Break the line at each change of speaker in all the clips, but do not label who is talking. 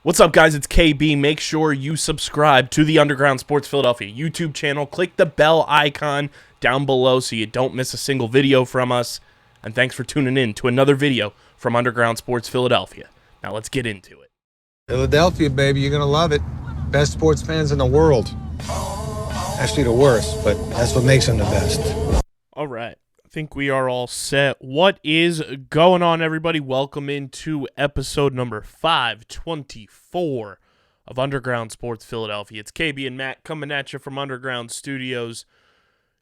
What's up, guys? It's KB. Make sure you subscribe to the Underground Sports Philadelphia YouTube channel. Click the bell icon down below so you don't miss a single video from us. And thanks for tuning in to another video from Underground Sports Philadelphia. Now let's get into it.
Philadelphia, baby, you're going to love it. Best sports fans in the world. Actually, the worst, but that's what makes them the best.
All right. I think we are all set. What is going on, everybody? Welcome into episode number 524 of Underground Sports Philadelphia. It's KB and Matt coming at you from Underground Studios.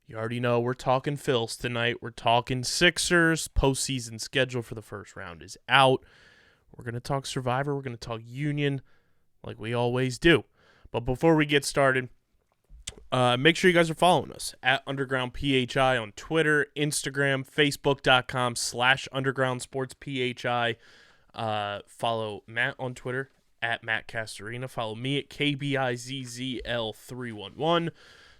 You already know we're talking Phils tonight. We're talking Sixers. Postseason schedule for the first round is out. We're going to talk Survivor. We're going to talk Union like we always do. But before we get started, make sure you guys are following us at Underground PHI on Twitter, Instagram, Facebook.com/Underground Sports PHI. Follow Matt on Twitter at Matt Castorina. Follow me at KBIZZL311.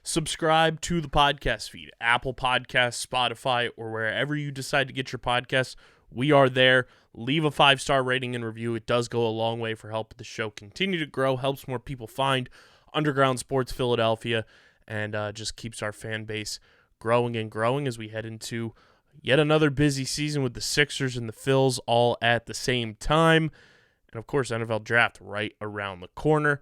Subscribe to the podcast feed, Apple Podcasts, Spotify, or wherever you decide to get your podcasts. We are there. Leave a 5-star rating and review. It does go a long way for helping the show continue to grow, helps more people find Underground Sports Philadelphia, and just keeps our fan base growing and growing as we head into yet another busy season with the Sixers and the Phils all at the same time. And, of course, NFL Draft right around the corner.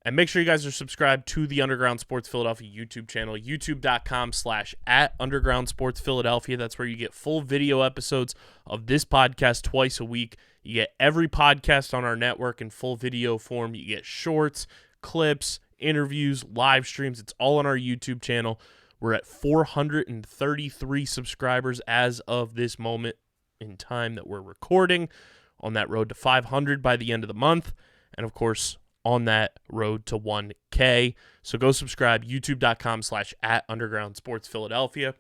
And make sure you guys are subscribed to the Underground Sports Philadelphia YouTube channel, youtube.com/@Underground Sports Philadelphia. That's where you get full video episodes of this podcast twice a week. You get every podcast on our network in full video form. You get shorts, clips, interviews, live streams. It's all on our YouTube channel. We're at 433 subscribers as of this moment in time that we're recording, on that road to 500 by the end of the month. And, of course, on that road to 1K. So go subscribe, youtube.com/@Underground Sports Philadelphia.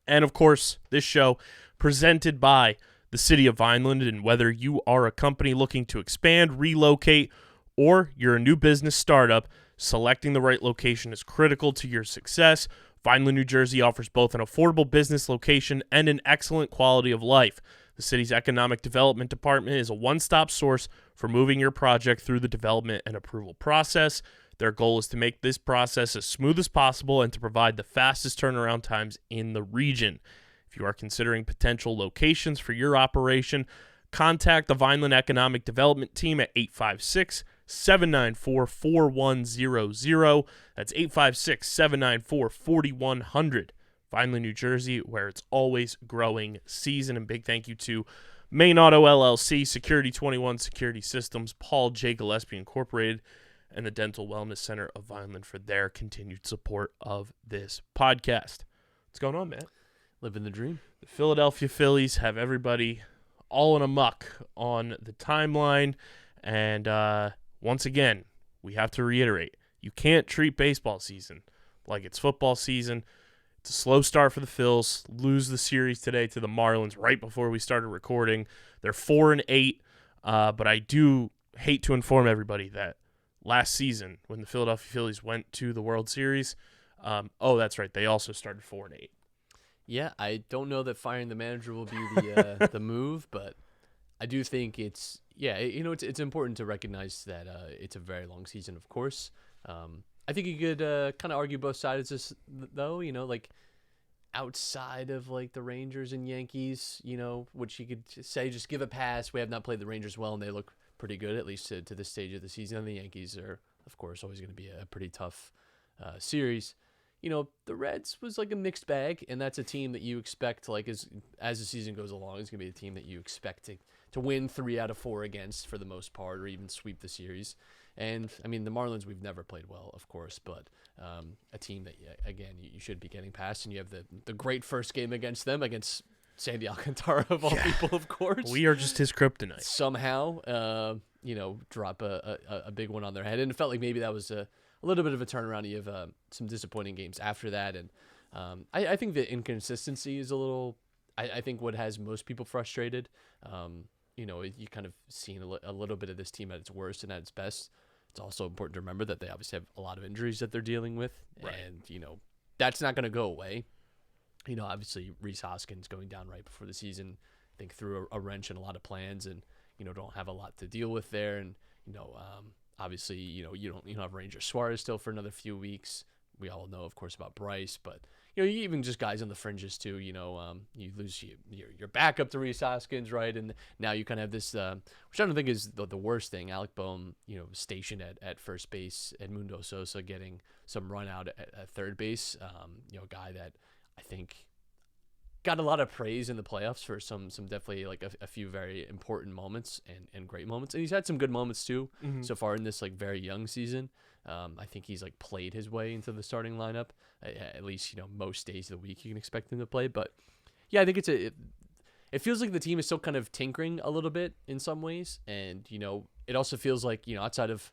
And, of course, this show presented by the City of Vineland. And whether you are a company looking to expand, relocate, or you're a new business startup, selecting the right location is critical to your success. Vineland, New Jersey offers both an affordable business location and an excellent quality of life. The city's economic development department is a one-stop source for moving your project through the development and approval process. Their goal is to make this process as smooth as possible and to provide the fastest turnaround times in the region. If you are considering potential locations for your operation, contact the Vineland Economic Development Team at 856-794-4100. That's 856-794-4100. Vineland, New Jersey, where it's always growing season. And big thank you to Main Auto LLC, Security 21 Security Systems, Paul J. Gillespie Incorporated, and the Dental Wellness Center of Vineland for their continued support of this podcast. What's going on, Matt?
Living the dream.
The Philadelphia Phillies have everybody all in a muck on the timeline. And once again, we have to reiterate, you can't treat baseball season like it's football season. It's a slow start for the Phils. Lose the series today to the Marlins right before we started recording. They're 4-8, but I do hate to inform everybody that last season when the Philadelphia Phillies went to the World Series, that's right, they also started 4-8.
Yeah, I don't know that firing the manager will be the the move, but I do think it's important to recognize that it's a very long season, of course. I think you could kind of argue both sides of this, though, like outside of like the Rangers and Yankees, which you could say just give a pass. We have not played the Rangers well, and they look pretty good, at least to this stage of the season. And the Yankees are, of course, always going to be a pretty tough series. The Reds was like a mixed bag, and that's a team that you expect, like as the season goes along, it's going to be a team that you expect to win 3 out of 4 against for the most part, or even sweep the series. And, I mean, the Marlins, we've never played well, of course, but a team that, again, you should be getting past. And you have the great first game against them, against Sandy Alcantara, of all people, of course.
We are just his kryptonite.
Somehow, drop a big one on their head. And it felt like maybe that was a little bit of a turnaround. You have some disappointing games after that. And I think the inconsistency is a little, I think, what has most people frustrated. You kind of seen a little bit of this team at its worst and at its best. It's also important to remember that they obviously have a lot of injuries that they're dealing with. Right. And, that's not going to go away. Obviously Rhys Hoskins going down right before the season, I think threw a wrench in a lot of plans and, don't have a lot to deal with there. And, Obviously, you don't have Ranger Suarez still for another few weeks. We all know, of course, about Bryce, but you even just guys on the fringes too. You lose your backup to Rhys Hoskins, right? And now you kind of have this, which I don't think is the worst thing. Alec Boehm, stationed at first base, Edmundo Sosa getting some run out at third base. A guy that I think got a lot of praise in the playoffs for some definitely like a few very important moments and great moments. And he's had some good moments too so far in this like very young season. I think he's like played his way into the starting lineup at least, most days of the week you can expect him to play. But yeah, I think it feels like the team is still kind of tinkering a little bit in some ways. And, it also feels like, outside of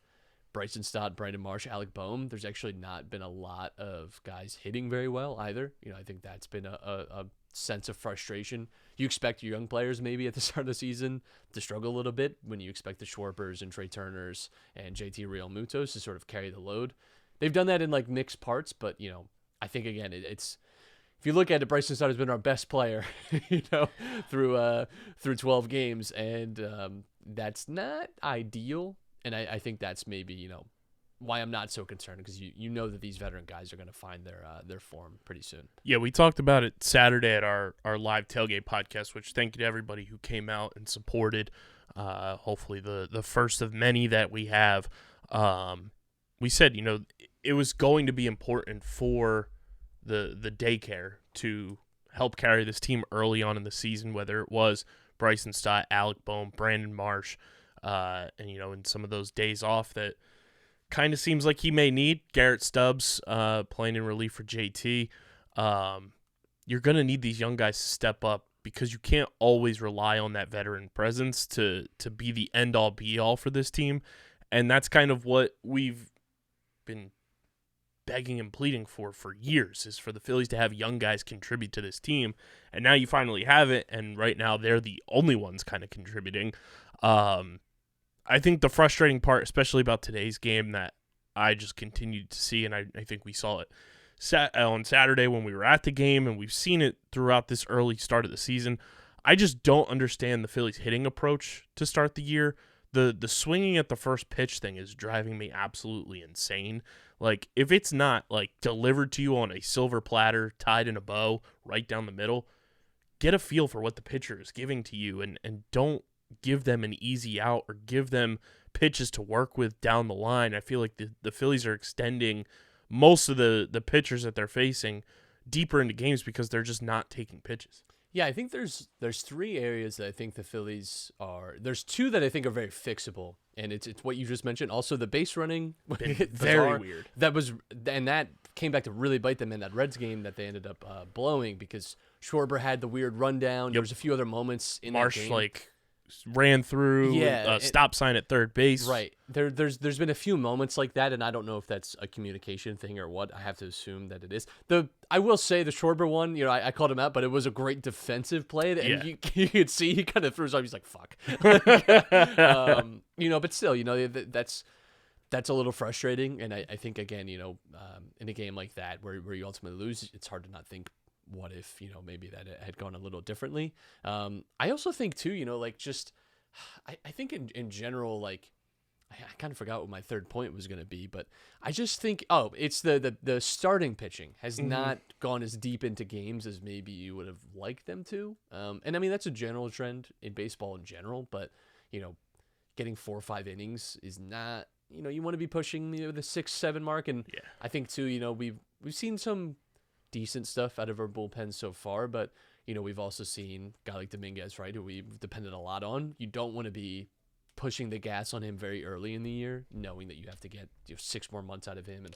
Bryson Stott, Brandon Marsh, Alec Boehm, there's actually not been a lot of guys hitting very well either. I think that's been a sense of frustration. You expect your young players maybe at the start of the season to struggle a little bit when you expect the Schwarbers and Trey Turners and JT Realmutos to sort of carry the load. They've done that in like mixed parts, but I think again it's if you look at it, Bryson Stott has been our best player, through 12 games, and that's not ideal. And I think that's maybe why I'm not so concerned, because you know that these veteran guys are going to find their form pretty soon.
Yeah, we talked about it Saturday at our live tailgate podcast, which thank you to everybody who came out and supported. Hopefully the first of many that we have. We said, it was going to be important for the daycare to help carry this team early on in the season, whether it was Bryson Stott, Alec Boehm, Brandon Marsh, and, in some of those days off that kind of seems like he may need. Garrett Stubbs playing in relief for JT. You're going to need these young guys to step up, because you can't always rely on that veteran presence to be the end-all, be-all for this team. And that's kind of what we've been begging and pleading for years, is for the Phillies to have young guys contribute to this team. And now you finally have it, and right now they're the only ones kind of contributing. I think the frustrating part, especially about today's game, that I just continued to see, and I think we saw it on Saturday when we were at the game, and we've seen it throughout this early start of the season. I just don't understand the Phillies' hitting approach to start the year. The swinging at the first pitch thing is driving me absolutely insane. Like, if it's not, like, delivered to you on a silver platter, tied in a bow, right down the middle, get a feel for what the pitcher is giving to you, and don't give them an easy out or give them pitches to work with down the line. I feel like the Phillies are extending most of the pitchers that they're facing deeper into games because they're just not taking pitches.
Yeah, I think there's three areas that I think the Phillies are. There's two that I think are very fixable, and it's what you just mentioned. Also, the base running,
very weird.
That came back to really bite them in that Reds game that they ended up blowing, because Schwarber had the weird rundown. Yep. There was a few other moments in
Marsh,
that game.
Ran through stop sign at third base.
Right. There's been a few moments like that, and I don't know if that's a communication thing or what. I have to assume that it is. I will say the Schwarber one, I called him out, but it was a great defensive play, and you could see he kind of threw his arm. He's like, fuck. But still, that's a little frustrating, and I think, again, in a game like that where you ultimately lose, it's hard to not think, what if, maybe that had gone a little differently. I also think too, I think in general, I kind of forgot what my third point was going to be, but I just think, it's the starting pitching has not gone as deep into games as maybe you would have liked them to. And I mean, that's a general trend in baseball in general, but, getting 4 or 5 innings is not, you want to be pushing the 6-7 mark. And I think too, we've seen some decent stuff out of our bullpen so far, but we've also seen a guy like Dominguez, right, who we've depended a lot on. You don't want to be pushing the gas on him very early in the year, knowing that you have to get 6 more months out of him and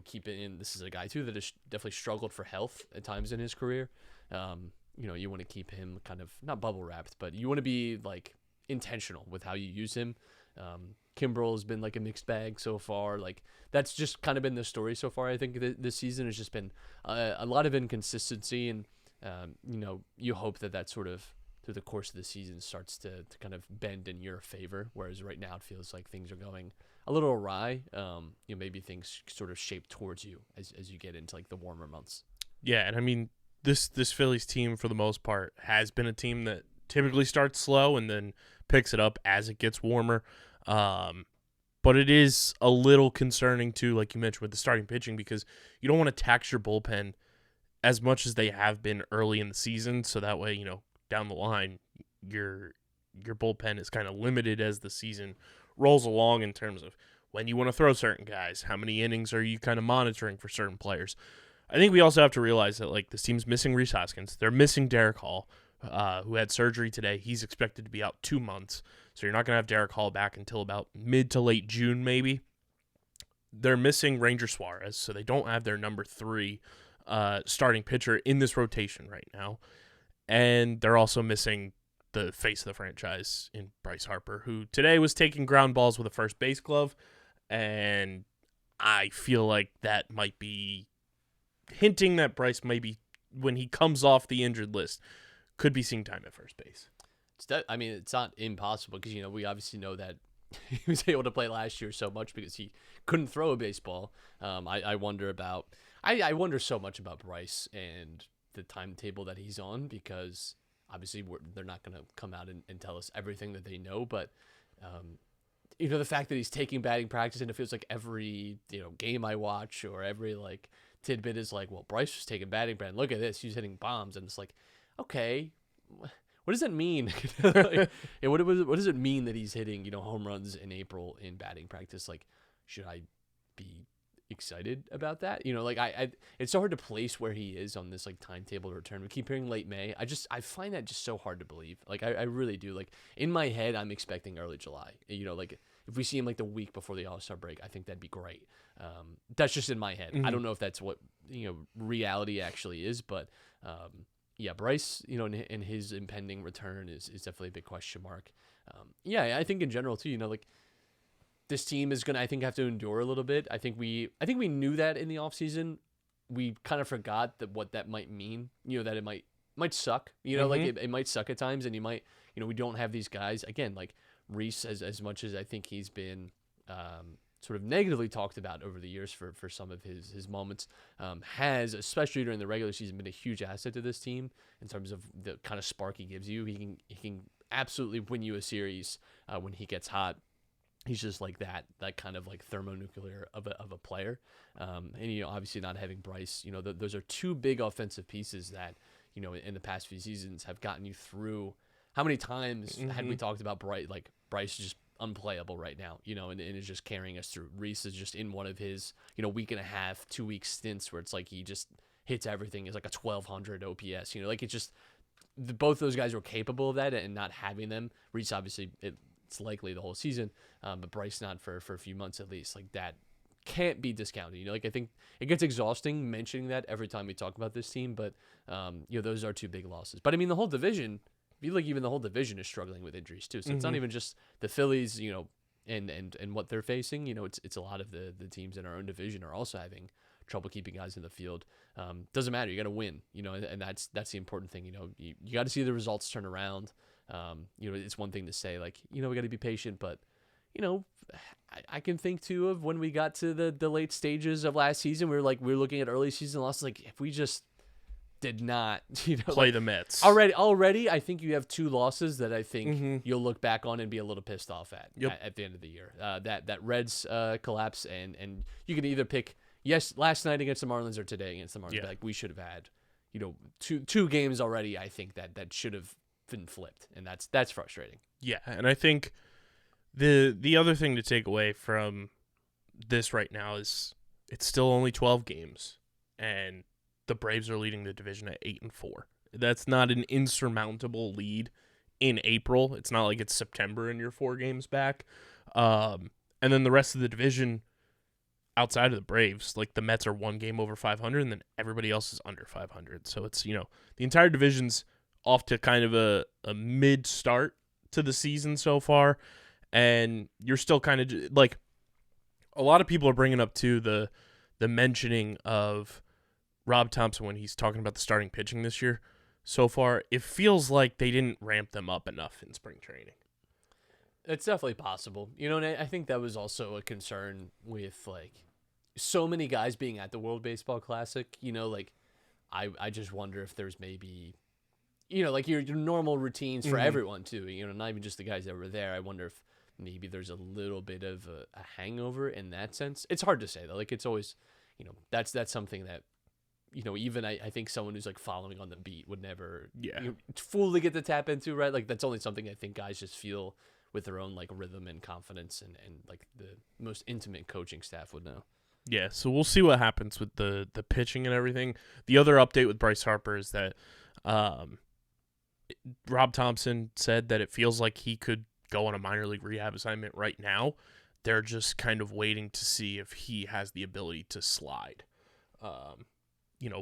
keep it in. This is a guy too that has definitely struggled for health at times in his career. You want to keep him kind of not bubble wrapped, but you want to be like intentional with how you use him. Kimbrel has been like a mixed bag so far. Like, that's just kind of been the story so far. I think this season has just been a lot of inconsistency, and you hope that sort of through the course of the season starts to kind of bend in your favor. Whereas right now it feels like things are going a little awry. Maybe things sort of shape towards you as you get into like the warmer months.
Yeah, and I mean this Phillies team for the most part has been a team that typically starts slow and then picks it up as it gets warmer. But it is a little concerning too, like you mentioned with the starting pitching, because you don't want to tax your bullpen as much as they have been early in the season. So that way, down the line, your bullpen is kind of limited as the season rolls along in terms of when you want to throw certain guys, how many innings are you kind of monitoring for certain players. I think we also have to realize that like this team's missing Rhys Hoskins. They're missing Derek Hall, who had surgery today. He's expected to be out 2 months. So you're not going to have Derek Hall back until about mid to late June, maybe. They're missing Ranger Suarez, so they don't have their number 3 starting pitcher in this rotation right now. And they're also missing the face of the franchise in Bryce Harper, who today was taking ground balls with a first base glove. And I feel like that might be hinting that Bryce maybe, when he comes off the injured list, could be seeing time at first base.
It's not impossible because, we obviously know that he was able to play last year so much because he couldn't throw a baseball. I wonder so much about Bryce and the timetable that he's on because obviously they're not going to come out and tell us everything that they know. But, the fact that he's taking batting practice and it feels like every, game I watch or every like tidbit is like, well, Bryce was taking batting practice. Look at this. He's hitting bombs. And it's like, okay, what does that mean? What does it mean that he's hitting, home runs in April in batting practice? Like, should I be excited about that? It's so hard to place where he is on this like timetable return. We keep hearing late May. I find that just so hard to believe. Like, I really do. Like in my head, I'm expecting early July. Like if we see him like the week before the All-Star break, I think that'd be great. That's just in my head.
Mm-hmm.
I don't know if that's what reality actually is, but. Yeah, Bryce, and his impending return is definitely a big question mark. I think in general too, like this team is gonna, I think, have to endure a little bit. I think we knew that in the offseason. We kind of forgot what that might mean. That it might suck. Like it might suck at times, and you might, we don't have these guys again, like Rhys, as much as I think he's been sort of negatively talked about over the years for some of his moments, has, especially during the regular season, been a huge asset to this team in terms of the kind of spark he gives you. He can absolutely win you a series when he gets hot. He's just like that kind of like thermonuclear of a player. And, obviously not having Bryce, those are 2 big offensive pieces that, in the past few seasons have gotten you through. How many times had we talked about Bryce? Like Bryce is just unplayable right now, and is just carrying us through. Rhys is just in one of his, week and a half, 2 week stints where it's like he just hits everything. It's like a 1200 OPS, like it's just both those guys were capable of that, and not having them. Rhys obviously it's likely the whole season, but Bryce not for a few months at least. Like that can't be discounted. Like I think it gets exhausting mentioning that every time we talk about this team, but those are 2 big losses. But I mean the whole division. I feel like even the whole division is struggling with injuries too. So it's not even just the Phillies, and what they're facing. It's a lot of the teams in our own division are also having trouble keeping guys in the field. Doesn't matter. You got to win. And that's the important thing. You got to see the results turn around. It's one thing to say like, we got to be patient, but I can think too of when we got to the late stages of last season. We were looking at early season losses. Like if we just did not
play the Mets
already. I think you have 2 losses that I think you'll look back on and be a little pissed off at the end of the year. That Reds collapse and you can either pick last night against the Marlins or today against the Marlins. Yeah. Like we should have had two games already. I think that should have been flipped, and that's frustrating.
Yeah, and I think the other thing to take away from this right now is it's still only 12 games, and the Braves are leading the division at 8-4. That's not an insurmountable lead in April. It's not like it's September and you're 4 games back. And then the rest of the division outside of the Braves, like the Mets are 1 game over 500, and then everybody else is under 500. So it's, the entire division's off to kind of a mid start to the season so far. And you're still kind of like, a lot of people are bringing up too the mentioning of Rob Thompson when he's talking about the starting pitching this year. So far, it feels like they didn't ramp them up enough in spring training.
It's definitely possible. And I think that was also a concern with like so many guys being at the World Baseball Classic. Like I just wonder if there's maybe, like your normal routines for everyone too. Not even just the guys that were there. I wonder if maybe there's a little bit of a hangover in that sense. It's hard to say though. Like it's always, that's something that, even I think someone who's like following on the beat would never fully get to tap into, right? Like that's only something I think guys just feel with their own like rhythm and confidence and like the most intimate coaching staff would know.
Yeah, so we'll see what happens with the pitching and everything. The other update with Bryce Harper is that Rob Thompson said that it feels like he could go on a minor league rehab assignment right now. They're just kind of waiting to see if he has the ability to slide.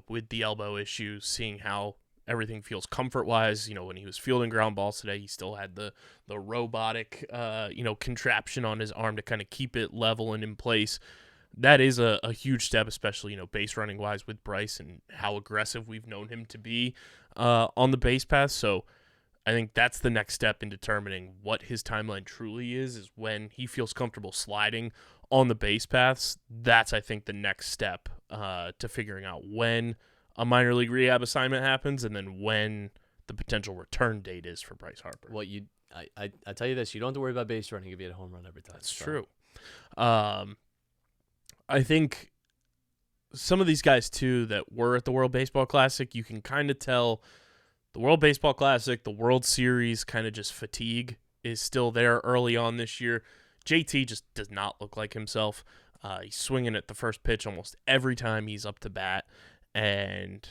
With the elbow issues, seeing how everything feels comfort-wise. When he was fielding ground balls today, he still had the robotic, contraption on his arm to kind of keep it level and in place. That is a huge step, especially, base running wise with Bryce and how aggressive we've known him to be on the base path. So I think that's the next step in determining what his timeline truly is when he feels comfortable sliding on the base paths. That's, I think, the next step to figuring out when a minor league rehab assignment happens and then when the potential return date is for Bryce Harper.
Well, I tell you this, you don't have to worry about base running if you hit a home run every time.
That's true. I think some of these guys, too, that were at the World Baseball Classic, you can kind of tell the World Baseball Classic, the World Series, kind of just fatigue is still there early on this year. JT just does not look like himself. He's swinging at the first pitch almost every time he's up to bat, and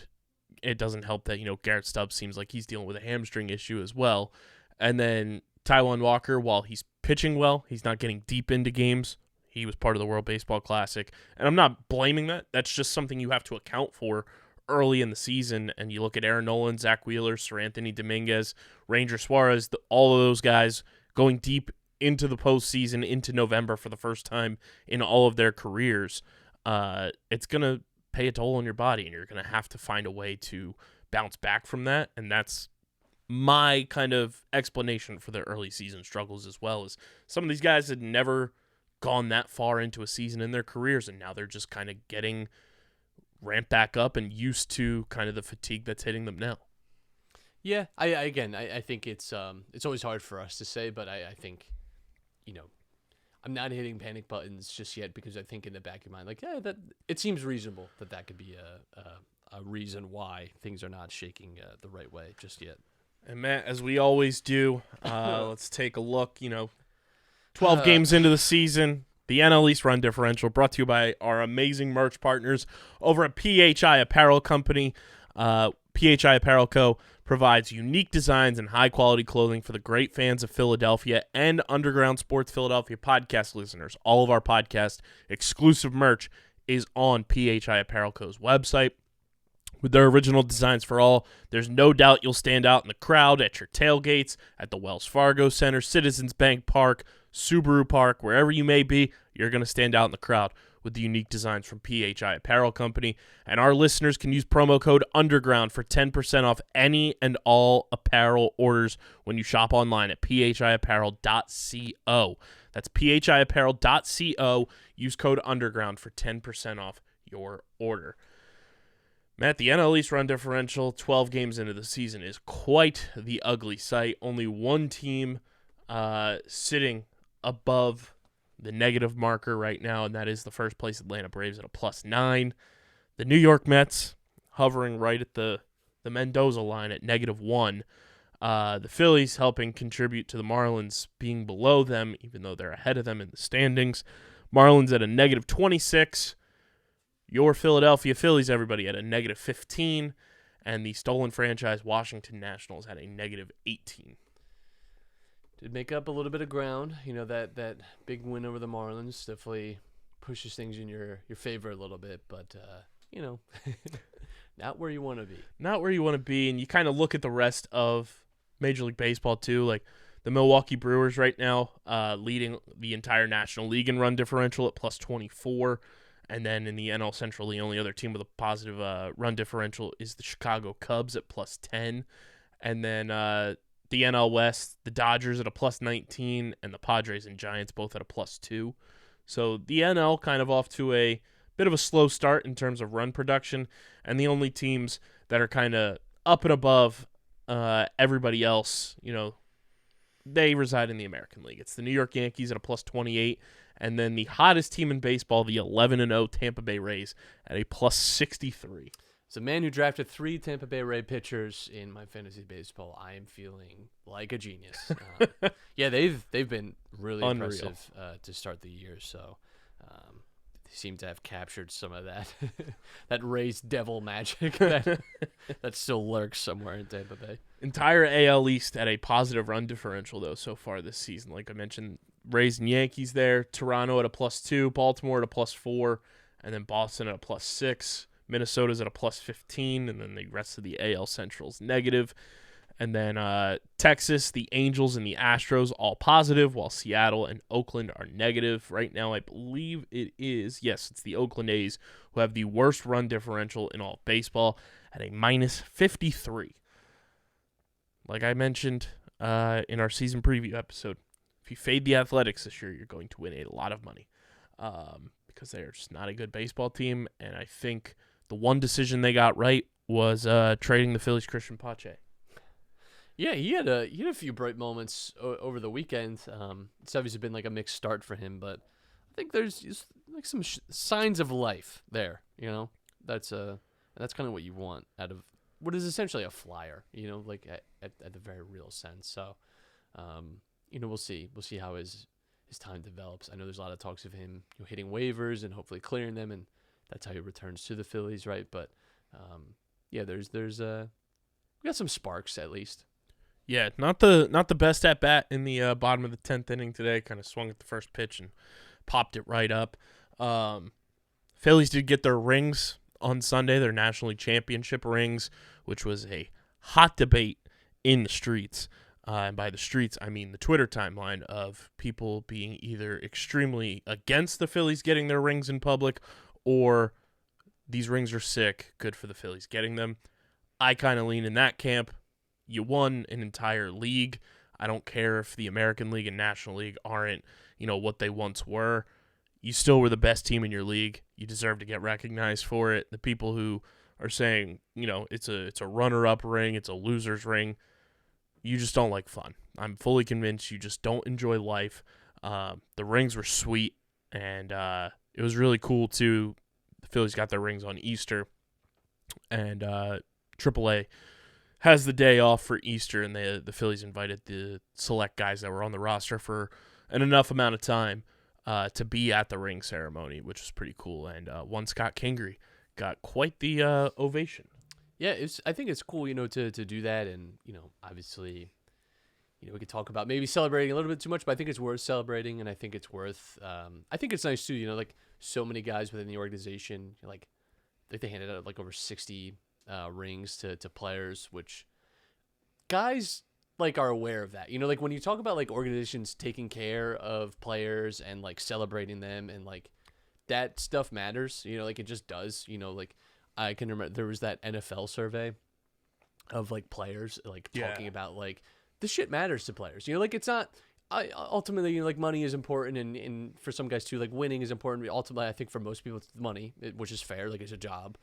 it doesn't help that, Garrett Stubbs seems like he's dealing with a hamstring issue as well. And then Taijuan Walker, while he's pitching well, he's not getting deep into games. He was part of the World Baseball Classic. And I'm not blaming that. That's just something you have to account for early in the season. And you look at Aaron Nolan, Zach Wheeler, Sir Anthony Dominguez, Ranger Suarez, all of those guys going deep into the postseason, into November for the first time in all of their careers. It's going to pay a toll on your body, and you're going to have to find a way to bounce back from that. And that's my kind of explanation for the early season struggles as well. Is some of these guys had never gone that far into a season in their careers, and now they're just kind of getting ramped back up and used to kind of the fatigue that's hitting them now.
Yeah, I think it's always hard for us to say, but I think, I'm not hitting panic buttons just yet because I think in the back of your mind, like, that it seems reasonable that could be a reason why things are not shaking the right way just yet.
And Matt, as we always do, let's take a look, 12 games into the season, the NL East run differential brought to you by our amazing merch partners over at PHI Apparel Company. PHI Apparel Co. provides unique designs and high-quality clothing for the great fans of Philadelphia and Underground Sports Philadelphia podcast listeners. All of our podcast exclusive merch is on PHI Apparel Co.'s website. With their original designs for all, there's no doubt you'll stand out in the crowd at your tailgates, at the Wells Fargo Center, Citizens Bank Park, Subaru Park, wherever you may be, you're going to stand out in the crowd with the unique designs from PHI Apparel Company. And our listeners can use promo code UNDERGROUND for 10% off any and all apparel orders when you shop online at phiapparel.co. That's phiapparel.co. Use code UNDERGROUND for 10% off your order. Matt, the NL East run differential 12 games into the season is quite the ugly sight. Only one team sitting above the negative marker right now, and that is the first place Atlanta Braves at a +9. The New York Mets hovering right at the Mendoza line at -1. The Phillies helping contribute to the Marlins being below them, even though they're ahead of them in the standings. Marlins at a -26. Your Philadelphia Phillies, everybody, at a -15. And the stolen franchise Washington Nationals had a -18.
Did make up a little bit of ground. That big win over the Marlins definitely pushes things in your favor a little bit, but not where you want to be.
Not where you want to be, and you kind of look at the rest of Major League Baseball too, like the Milwaukee Brewers right now leading the entire National League in run differential at +24, and then in the NL Central, the only other team with a positive run differential is the Chicago Cubs at +10, and then the NL West, the Dodgers at a +19, and the Padres and Giants both at a +2. So the NL kind of off to a bit of a slow start in terms of run production, and the only teams that are kind of up and above everybody else, they reside in the American League. It's the New York Yankees at a plus 28, and then the hottest team in baseball, the 11-0 Tampa Bay Rays, at a plus 63.
As a man who drafted 3 Tampa Bay Ray pitchers in my fantasy baseball, I am feeling like a genius. Yeah, they've been really
Unreal.
Impressive to start the year. So they seem to have captured some of that that Rays devil magic that still lurks somewhere in Tampa Bay.
Entire AL East at a positive run differential, though, so far this season. Like I mentioned, Rays and Yankees there. Toronto at a plus 2, Baltimore at a plus 4, and then Boston at a plus 6. Minnesota's at a plus 15, and then the rest of the AL Central's negative. And then Texas, the Angels, and the Astros all positive, while Seattle and Oakland are negative. Right now, I believe it's the Oakland A's who have the worst run differential in all of baseball at a minus 53. Like I mentioned in our season preview episode, if you fade the Athletics this year, you're going to win a lot of money because they're just not a good baseball team, and I think the one decision they got right was trading the Phillies' Christian Pache.
Yeah, he had a few bright moments over the weekend. It's obviously been like a mixed start for him, but I think there's just like some signs of life there. You know, that's kind of what you want out of what is essentially a flyer. You know, like at the very real sense. So, we'll see how his time develops. I know there's a lot of talks of him hitting waivers and hopefully clearing them, and that's how he returns to the Phillies, right? But there's we got some sparks at least.
Yeah, not the best at bat in the bottom of the 10th inning today. Kind of swung at the first pitch and popped it right up. Phillies did get their rings on Sunday, their National League Championship rings, which was a hot debate in the streets. And by the streets, I mean the Twitter timeline of people being either extremely against the Phillies getting their rings in public, or these rings are sick, good for the Phillies getting them. I kind of lean in that camp. You won an entire league. I don't care if the American League and National League aren't, what they once were. You still were the best team in your league. You deserve to get recognized for it. The people who are saying, it's a runner-up ring, it's a loser's ring, you just don't like fun. I'm fully convinced you just don't enjoy life. The rings were sweet, and it was really cool, too. The Phillies got their rings on Easter, and AAA has the day off for Easter, and the Phillies invited the select guys that were on the roster for an enough amount of time to be at the ring ceremony, which was pretty cool. And one Scott Kingery got quite the ovation.
Yeah, I think it's cool, to do that, and obviously, we could talk about maybe celebrating a little bit too much, but I think it's worth celebrating, and I think it's worth. I think it's nice too, like so many guys within the organization, like they handed out like over 60 rings to players, which guys like are aware of that. Like when you talk about like organizations taking care of players and like celebrating them and like that stuff matters, like it just does, like I can remember there was that NFL survey of like players like talking about like this shit matters to players. Like it's not ultimately like money is important and for some guys too like winning is important. Ultimately I think for most people it's money, which is fair, like it's a job.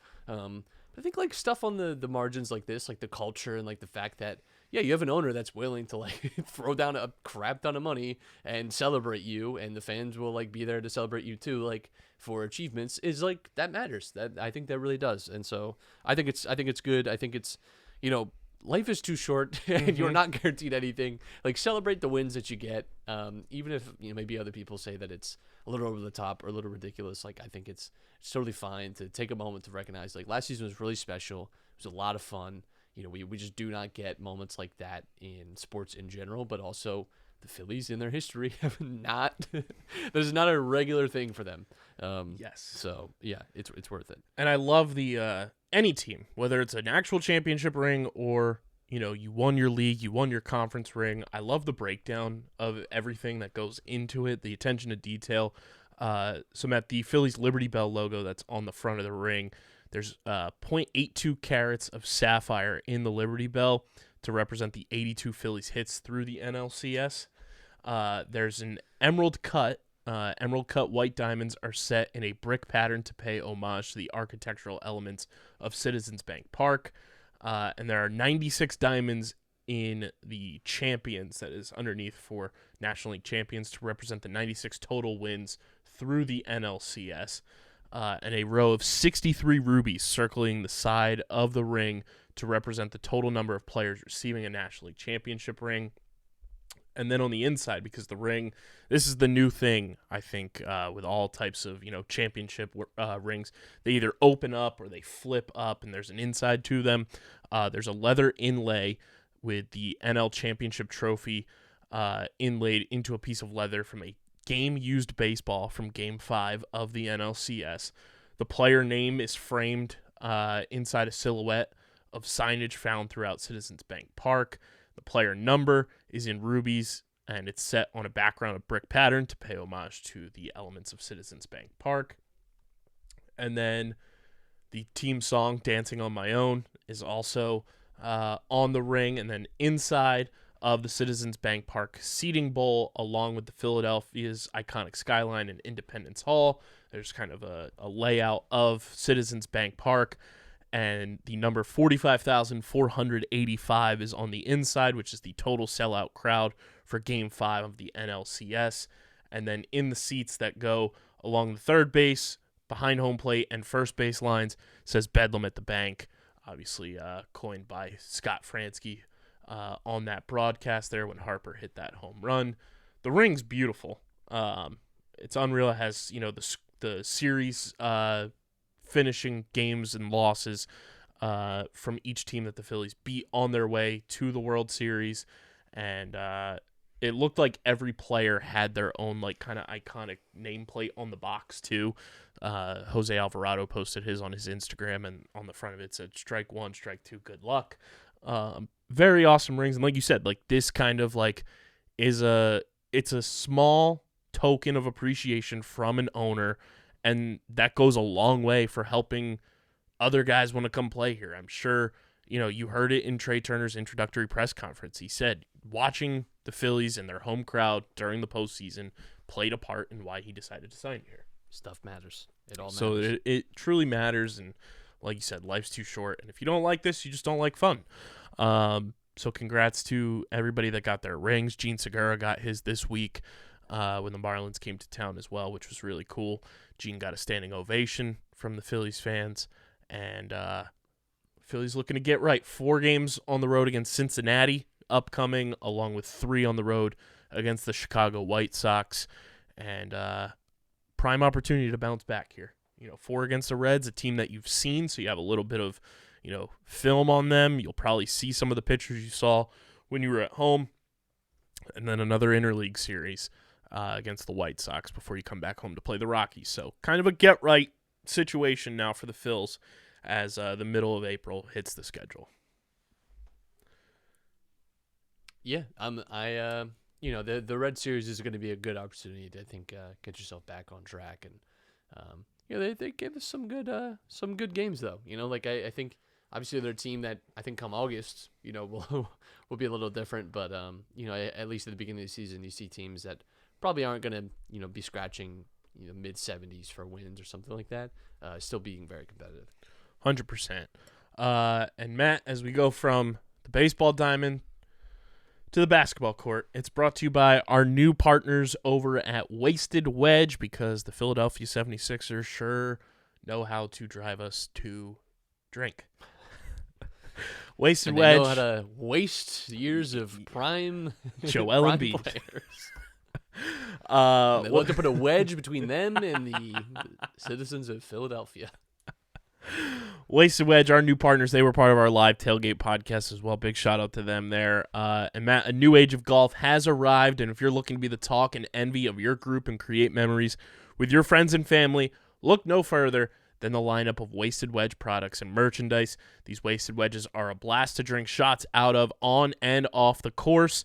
I think like stuff on the margins like this, like the culture and like the fact that you have an owner that's willing to like throw down a crap ton of money and celebrate you, and the fans will like be there to celebrate you too, like for achievements, is like that matters. That I think that really does. And so I think it's good. I think it's life is too short and you're not guaranteed anything. Like celebrate the wins that you get, even if maybe other people say that it's a little over the top or a little ridiculous. Like I think it's totally fine to take a moment to recognize like last season was really special. It was a lot of fun. We just do not get moments like that in sports in general, but also the Phillies in their history have not. That is not a regular thing for them.
Yes.
So yeah, it's worth it.
And I love the any team, whether it's an actual championship ring or you won your league, you won your conference ring. I love the breakdown of everything that goes into it, the attention to detail. So Matt, the Phillies Liberty Bell logo that's on the front of the ring, there's 0.82 carats of sapphire in the Liberty Bell to represent the 82 Phillies hits through the NLCS. There's an emerald cut white diamonds are set in a brick pattern to pay homage to the architectural elements of Citizens Bank Park. And there are 96 diamonds in the champions that is underneath for National League champions to represent the 96 total wins through the NLCS, and a row of 63 rubies circling the side of the ring to represent the total number of players receiving a National League championship ring. And then on the inside, because the ring, this is the new thing, I think, with all types of, championship rings. They either open up or they flip up, and there's an inside to them. There's a leather inlay with the NL Championship trophy inlaid into a piece of leather from a game-used baseball from Game 5 of the NLCS. The player name is framed inside a silhouette of signage found throughout Citizens Bank Park. The player number is in rubies, and it's set on a background of brick pattern to pay homage to the elements of Citizens Bank Park. And then the team song, Dancing on My Own, is also on the ring. And then inside of the Citizens Bank Park seating bowl, along with the Philadelphia's iconic skyline and Independence Hall, there's kind of a layout of Citizens Bank Park. And the number 45,485 is on the inside, which is the total sellout crowd for Game 5 of the NLCS. And then in the seats that go along the third base, behind home plate, and first base lines says Bedlam at the Bank, obviously coined by Scott Fransky on that broadcast there when Harper hit that home run. The ring's beautiful. It's unreal. It has, the series finishing games and losses from each team that the Phillies beat on their way to the World Series. And it looked like every player had their own kind of iconic nameplate on the box too. Jose Alvarado posted his on his Instagram, and on the front of it said strike one, strike two, good luck. Very awesome rings. And like you said, this kind of it's a small token of appreciation from an owner. And that goes a long way for helping other guys want to come play here. I'm sure, you heard it in Trey Turner's introductory press conference. He said watching the Phillies and their home crowd during the postseason played a part in why he decided to sign here.
Stuff matters. It all matters.
So it truly matters. And like you said, life's too short. And if you don't like this, you just don't like fun. So congrats to everybody that got their rings. Gene Segura got his this week when the Marlins came to town as well, which was really cool. Gene got a standing ovation from the Phillies fans, and Phillies looking to get right. 4 games on the road against Cincinnati upcoming, along with 3 on the road against the Chicago White Sox, and prime opportunity to bounce back here. 4 against the Reds, a team that you've seen, so you have a little bit of film on them. You'll probably see some of the pictures you saw when you were at home, and then another interleague series against the White Sox before you come back home to play the Rockies. So kind of a get-right situation now for the Phils as the middle of April hits the schedule.
Yeah, the Red Series is going to be a good opportunity to, I think, get yourself back on track. And they gave us some good games though. I think obviously they're a team that I think come August, will be a little different. But at least at the beginning of the season, you see teams that probably aren't going to be scratching mid-70s for wins or something like that. Still being very competitive.
100%. And Matt, as we go from the baseball diamond to the basketball court, it's brought to you by our new partners over at Wasted Wedge, because the Philadelphia 76ers sure know how to drive us to drink. Wasted
and
Wedge.
They know how to waste years of prime
Joel Embiid
players. They love to put a wedge between them and the citizens of Philadelphia.
Wasted Wedge, our new partners, they were part of our live tailgate podcast as well. Big shout out to them there. And Matt, a new age of golf has arrived, and if you're looking to be the talk and envy of your group and create memories with your friends and family, look no further than the lineup of Wasted Wedge products and merchandise. These Wasted Wedges are a blast to drink shots out of on and off the course.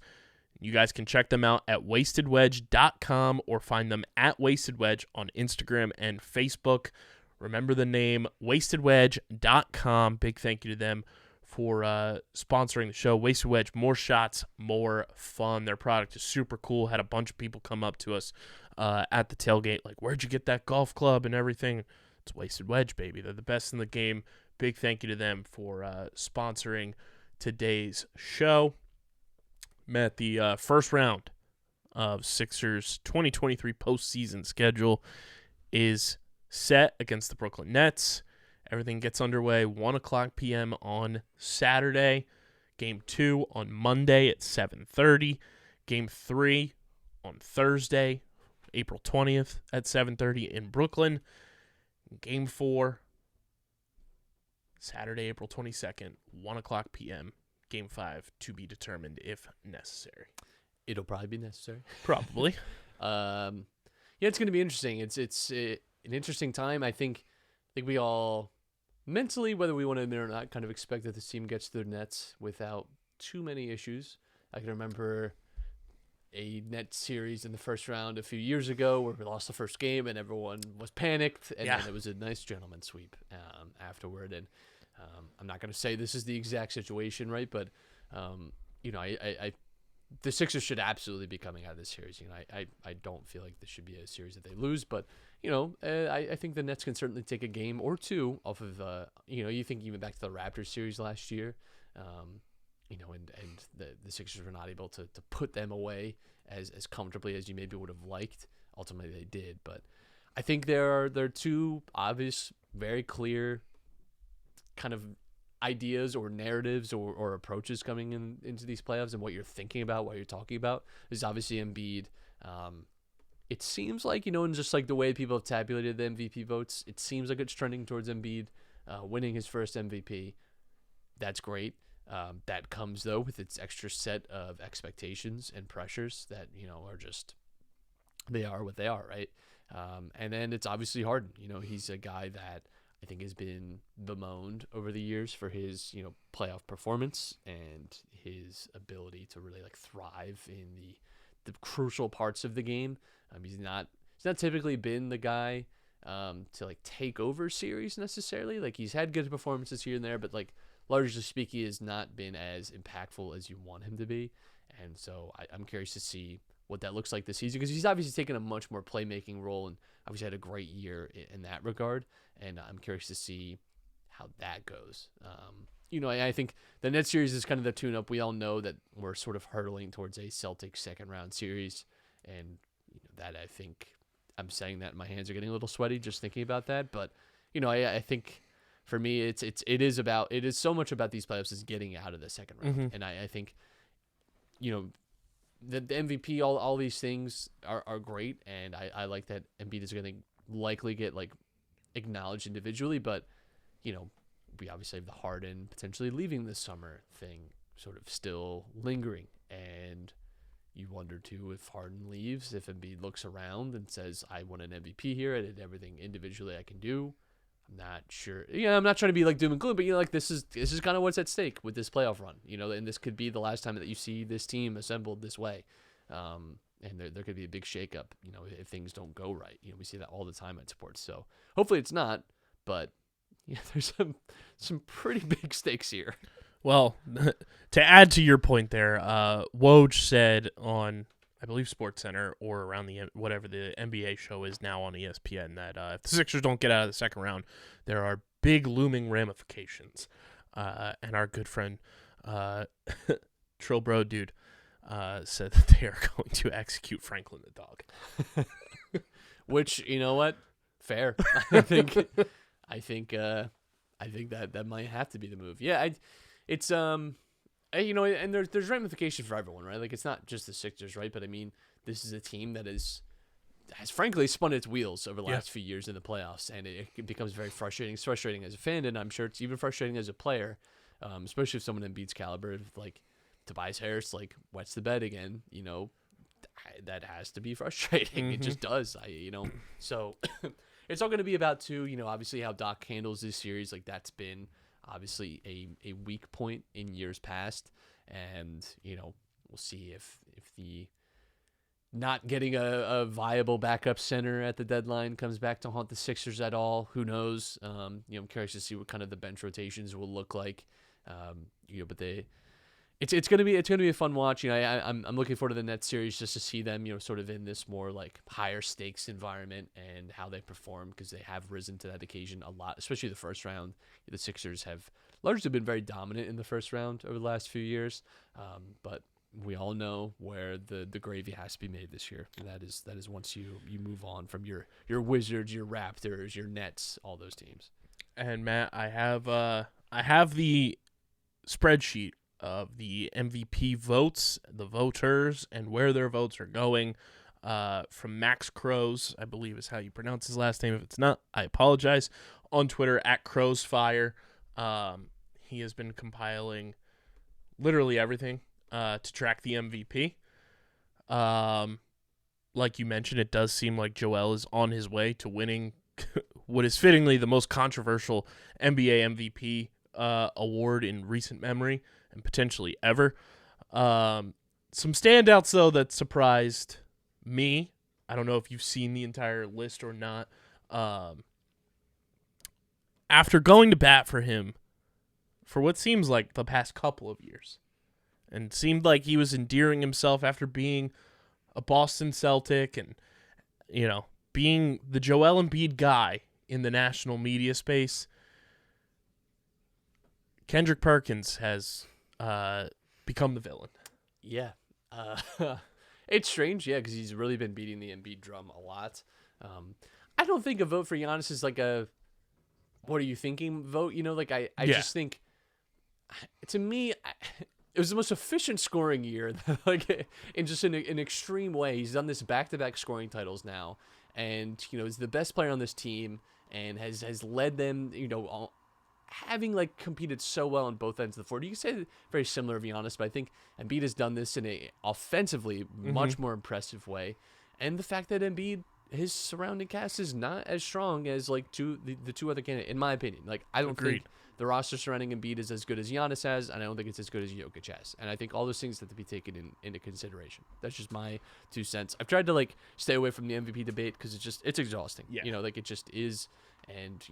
You guys can check them out at wastedwedge.com or find them at Wasted Wedge on Instagram and Facebook. Remember the name, wastedwedge.com. Big thank you to them for sponsoring the show. Wasted Wedge, more shots, more fun. Their product is super cool. Had a bunch of people come up to us at the tailgate, like, where'd you get that golf club and everything? It's Wasted Wedge, baby. They're the best in the game. Big thank you to them for sponsoring today's show. Matt, the first round of Sixers 2023 postseason schedule is set against the Brooklyn Nets. Everything gets underway 1 o'clock p.m. on Saturday. Game 2 on Monday at 7:30. Game 3 on Thursday, April 20th at 7:30 in Brooklyn. Game 4, Saturday, April 22nd, 1 o'clock p.m. Game 5 to be determined if necessary.
It'll probably be necessary.
Probably.
Yeah, it's going to be interesting. It's an interesting time. I think we all mentally, whether we want to admit it or not, kind of expect that this team gets to the Nets without too many issues. I can remember a Nets series in the first round a few years ago where we lost the first game and everyone was panicked, and then it was a nice gentleman sweep afterward. And I'm not going to say this is the exact situation, right? But I the Sixers should absolutely be coming out of this series. I don't feel like this should be a series that they lose, but I think the Nets can certainly take a game or two off of you think even back to the Raptors series last year. And the Sixers were not able to put them away as comfortably as you maybe would have liked. Ultimately, they did. But I think there are two obvious, very clear kind of ideas or narratives or approaches coming into these playoffs and what you're thinking about, what you're talking about. Is obviously Embiid. It seems like, and just like the way people have tabulated the MVP votes, it seems like it's trending towards Embiid winning his first MVP. That's great. That comes, though, with its extra set of expectations and pressures that, are just, they are what they are, right? And then it's obviously Harden. He's a guy that I think has been bemoaned over the years for his, playoff performance and his ability to really, thrive in the crucial parts of the game. He's not typically been the guy to, take over series necessarily. He's had good performances here and there, but, largely speaking, has not been as impactful as you want him to be. And so I'm curious to see what that looks like this season, because he's obviously taken a much more playmaking role and obviously had a great year in that regard. And I'm curious to see how that goes. I think the Nets series is kind of the tune-up. We all know that we're sort of hurtling towards a Celtics second-round series. And that I think I'm saying that my hands are getting a little sweaty just thinking about that. But, I think for me, it is so much about these playoffs is getting out of the second round.
Mm-hmm.
And I think, the MVP, all these things are great. And I like that Embiid is going to likely get acknowledged individually, but, we obviously have the Harden potentially leaving this summer thing sort of still lingering. And you wonder too, if Harden leaves, if Embiid looks around and says, I want an MVP here, I did everything individually I can do. I'm not sure. I'm not trying to be doom and gloom, but this is kind of what's at stake with this playoff run. And this could be the last time that you see this team assembled this way. And there could be a big shakeup, if things don't go right. We see that all the time at sports. So hopefully it's not, but there's some pretty big stakes here.
Well, to add to your point there, Woj said on, I believe, SportsCenter or around whatever the NBA show is now on ESPN, that if the Sixers don't get out of the second round, there are big looming ramifications. And our good friend, Trill Bro Dude, said that they are going to execute Franklin the dog.
Which, you know what? Fair. I think that might have to be the move. Yeah, it's and there's ramifications for everyone, right? It's not just the Sixers, right? But I mean, this is a team that has frankly spun its wheels over the last few years in the playoffs, and it becomes very frustrating. It's frustrating as a fan, and I'm sure it's even frustrating as a player, especially if someone Embiid's caliber, Tobias Harris, wets the bed again. That has to be frustrating. Mm-hmm. It just does. So it's all going to be about obviously how Doc handles this series. That's been obviously a weak point in years past, and we'll see if the not getting a viable backup center at the deadline comes back to haunt the Sixers at all. Who knows? I'm curious to see what kind of the bench rotations will look like. But it's gonna be a fun watch. I'm looking forward to the Nets series just to see them sort of in this more higher stakes environment and how they perform, because they have risen to that occasion a lot, especially the first round. The Sixers have largely been very dominant in the first round over the last few years, but we all know where the gravy has to be made this year. And that is once you move on from your Wizards, your Raptors, your Nets, all those teams.
And Matt, I have the spreadsheet of the MVP votes, the voters, and where their votes are going. From Max Crows, I believe is how you pronounce his last name. If it's not, I apologize. On Twitter at Crowsfire, he has been compiling literally everything to track the MVP. Like you mentioned, it does seem like Joel is on his way to winning what is fittingly the most controversial NBA MVP award in recent memory and potentially ever. Some standouts, though, that surprised me. I don't know if you've seen the entire list or not. After going to bat for him for what seems like the past couple of years, and seemed like he was endearing himself after being a Boston Celtic and, being the Joel Embiid guy in the national media space, Kendrick Perkins has become the villain.
Yeah. It's strange, because he's really been beating the Embiid drum a lot. I don't think a vote for Giannis is like a what are you thinking vote. I just think, to me, it was the most efficient scoring year, in just an extreme way. He's done this back-to-back scoring titles now, and he's the best player on this team and has led them. Having competed so well on both ends of the floor. You can say very similar of Giannis, but I think Embiid has done this in a offensively much more impressive way, and the fact that Embiid, his surrounding cast is not as strong as the two other candidates, in my opinion. I don't think the roster surrounding Embiid is as good as Giannis has, and I don't think it's as good as Jokic has. And I think all those things have to be taken into consideration. That's just my 2 cents. I've tried to stay away from the MVP debate because it's exhausting.
Yeah.
It just is, and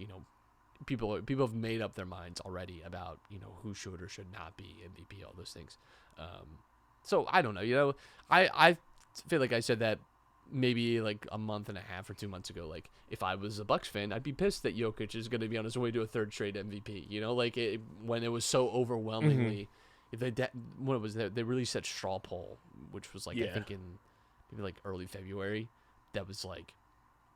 people have made up their minds already about who should or should not be MVP, all those things. So I don't know. I feel like I said that maybe a month and a half or 2 months ago. If I was a Bucks fan, I'd be pissed that Jokic is going to be on his way to a third straight MVP. When it was so overwhelmingly, what was that? They released that straw poll, which was I think in maybe early February. That was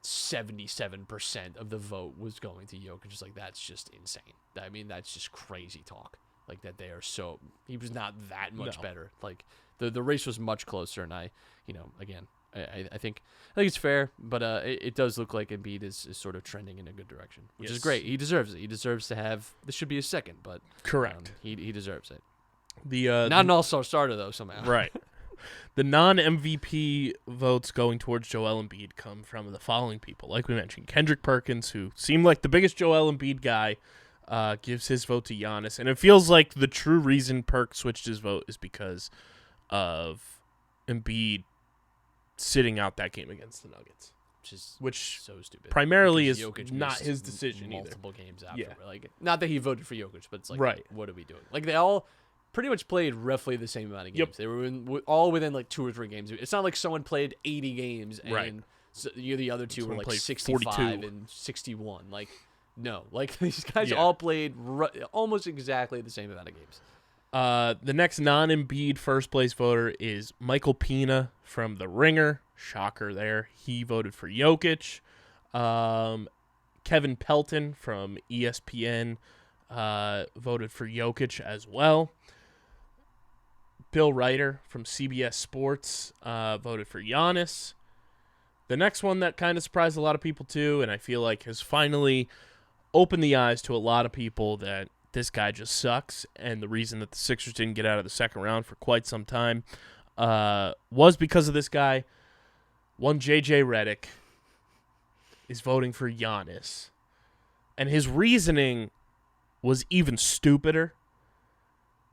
77% of the vote was going to Jokic. Just that's just insane. I mean, that's just crazy talk. That they are so, he was not that much better. The race was much closer, and I think it's fair, but it does look like Embiid is sort of trending in a good direction, which is great. He deserves it. He deserves to have, this should be his second, but
correct.
He deserves it.
Not
an all-star starter though somehow.
Right. The non-MVP votes going towards Joel Embiid come from the following people. Like we mentioned, Kendrick Perkins, who seemed like the biggest Joel Embiid guy, gives his vote to Giannis. And it feels like the true reason Perk switched his vote is because of Embiid sitting out that game against the Nuggets. Which
so stupid.
Primarily
because
is
Jokic
not his decision
multiple
either.
games after.
Yeah.
Not that he voted for Jokic, but it's
right.
What are we doing? They all pretty much played roughly the same amount of games. Yep. They were all within 2 or 3 games. It's not like someone played 80 games and
right.
The other two
someone
were
65
42. And 61. No. These guys
yeah.
all played almost exactly the same amount of games.
The next non-Embiid first place voter is Michael Pina from The Ringer. Shocker there. He voted for Jokic. Kevin Pelton from ESPN voted for Jokic as well. Bill Ryder from CBS Sports voted for Giannis. The next one that kind of surprised a lot of people too, and I feel like has finally opened the eyes to a lot of people that this guy just sucks, and the reason that the Sixers didn't get out of the second round for quite some time was because of this guy. One J.J. Redick is voting for Giannis, and his reasoning was even stupider.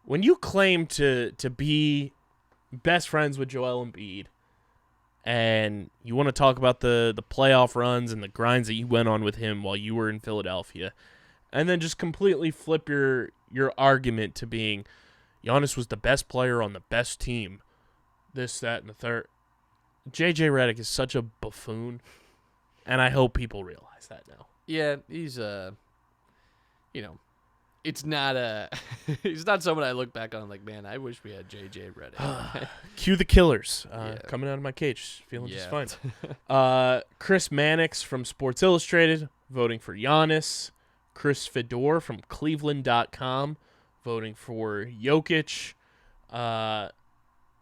When you claim to be best friends with Joel Embiid, and you want to talk about the playoff runs and the grinds that you went on with him while you were in Philadelphia, and then just completely flip your argument to being Giannis was the best player on the best team, this, that, and the third. J.J. Redick is such a buffoon, and I hope people realize that now.
Yeah, he's it's not he's not someone I look back on like, man, I wish we had JJ Redick.
Cue the killers.
Yeah.
Coming out of my cage, feeling just
Yeah.
fine. Chris Mannix from Sports Illustrated voting for Giannis. Chris Fedor from Cleveland.com voting for Jokic.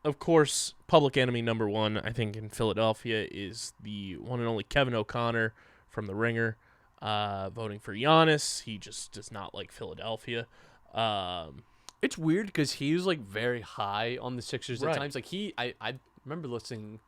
Of course, public enemy number one, I think, in Philadelphia is the one and only Kevin O'Connor from The Ringer, voting for Giannis. He just does not like Philadelphia.
It's weird because he was like very high on the Sixers
Right.
at times. Like I remember listening,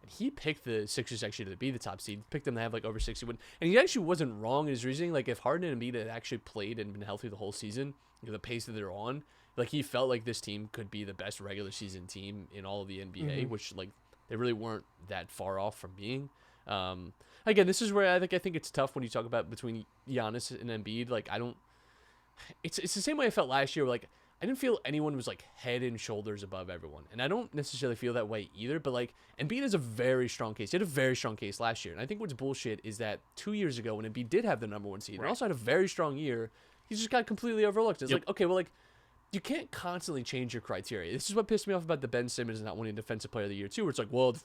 and he picked the Sixers actually to be the top seed. Picked them to have like over 61, and he actually wasn't wrong in his reasoning. Like if Harden and Embiid had actually played and been healthy the whole season, the pace that they're on, like he felt like this team could be the best regular season team in all of the NBA, which like they really weren't that far off from being. Again, this is where I think it's tough when you talk about between Giannis and Embiid. Like I don't. It's the same way I felt last year. Where, like I didn't feel anyone was like head and shoulders above everyone, and I don't necessarily feel that way either. But like Embiid is a very strong case. He had a very strong case last year, and I think what's bullshit is that 2 years ago when Embiid did have the number one seed, and also had a very strong year, he just got completely overlooked. It's like okay, well like. You can't constantly change your criteria. This is what pissed me off about the Ben Simmons not winning Defensive Player of the Year too. Where it's like, well,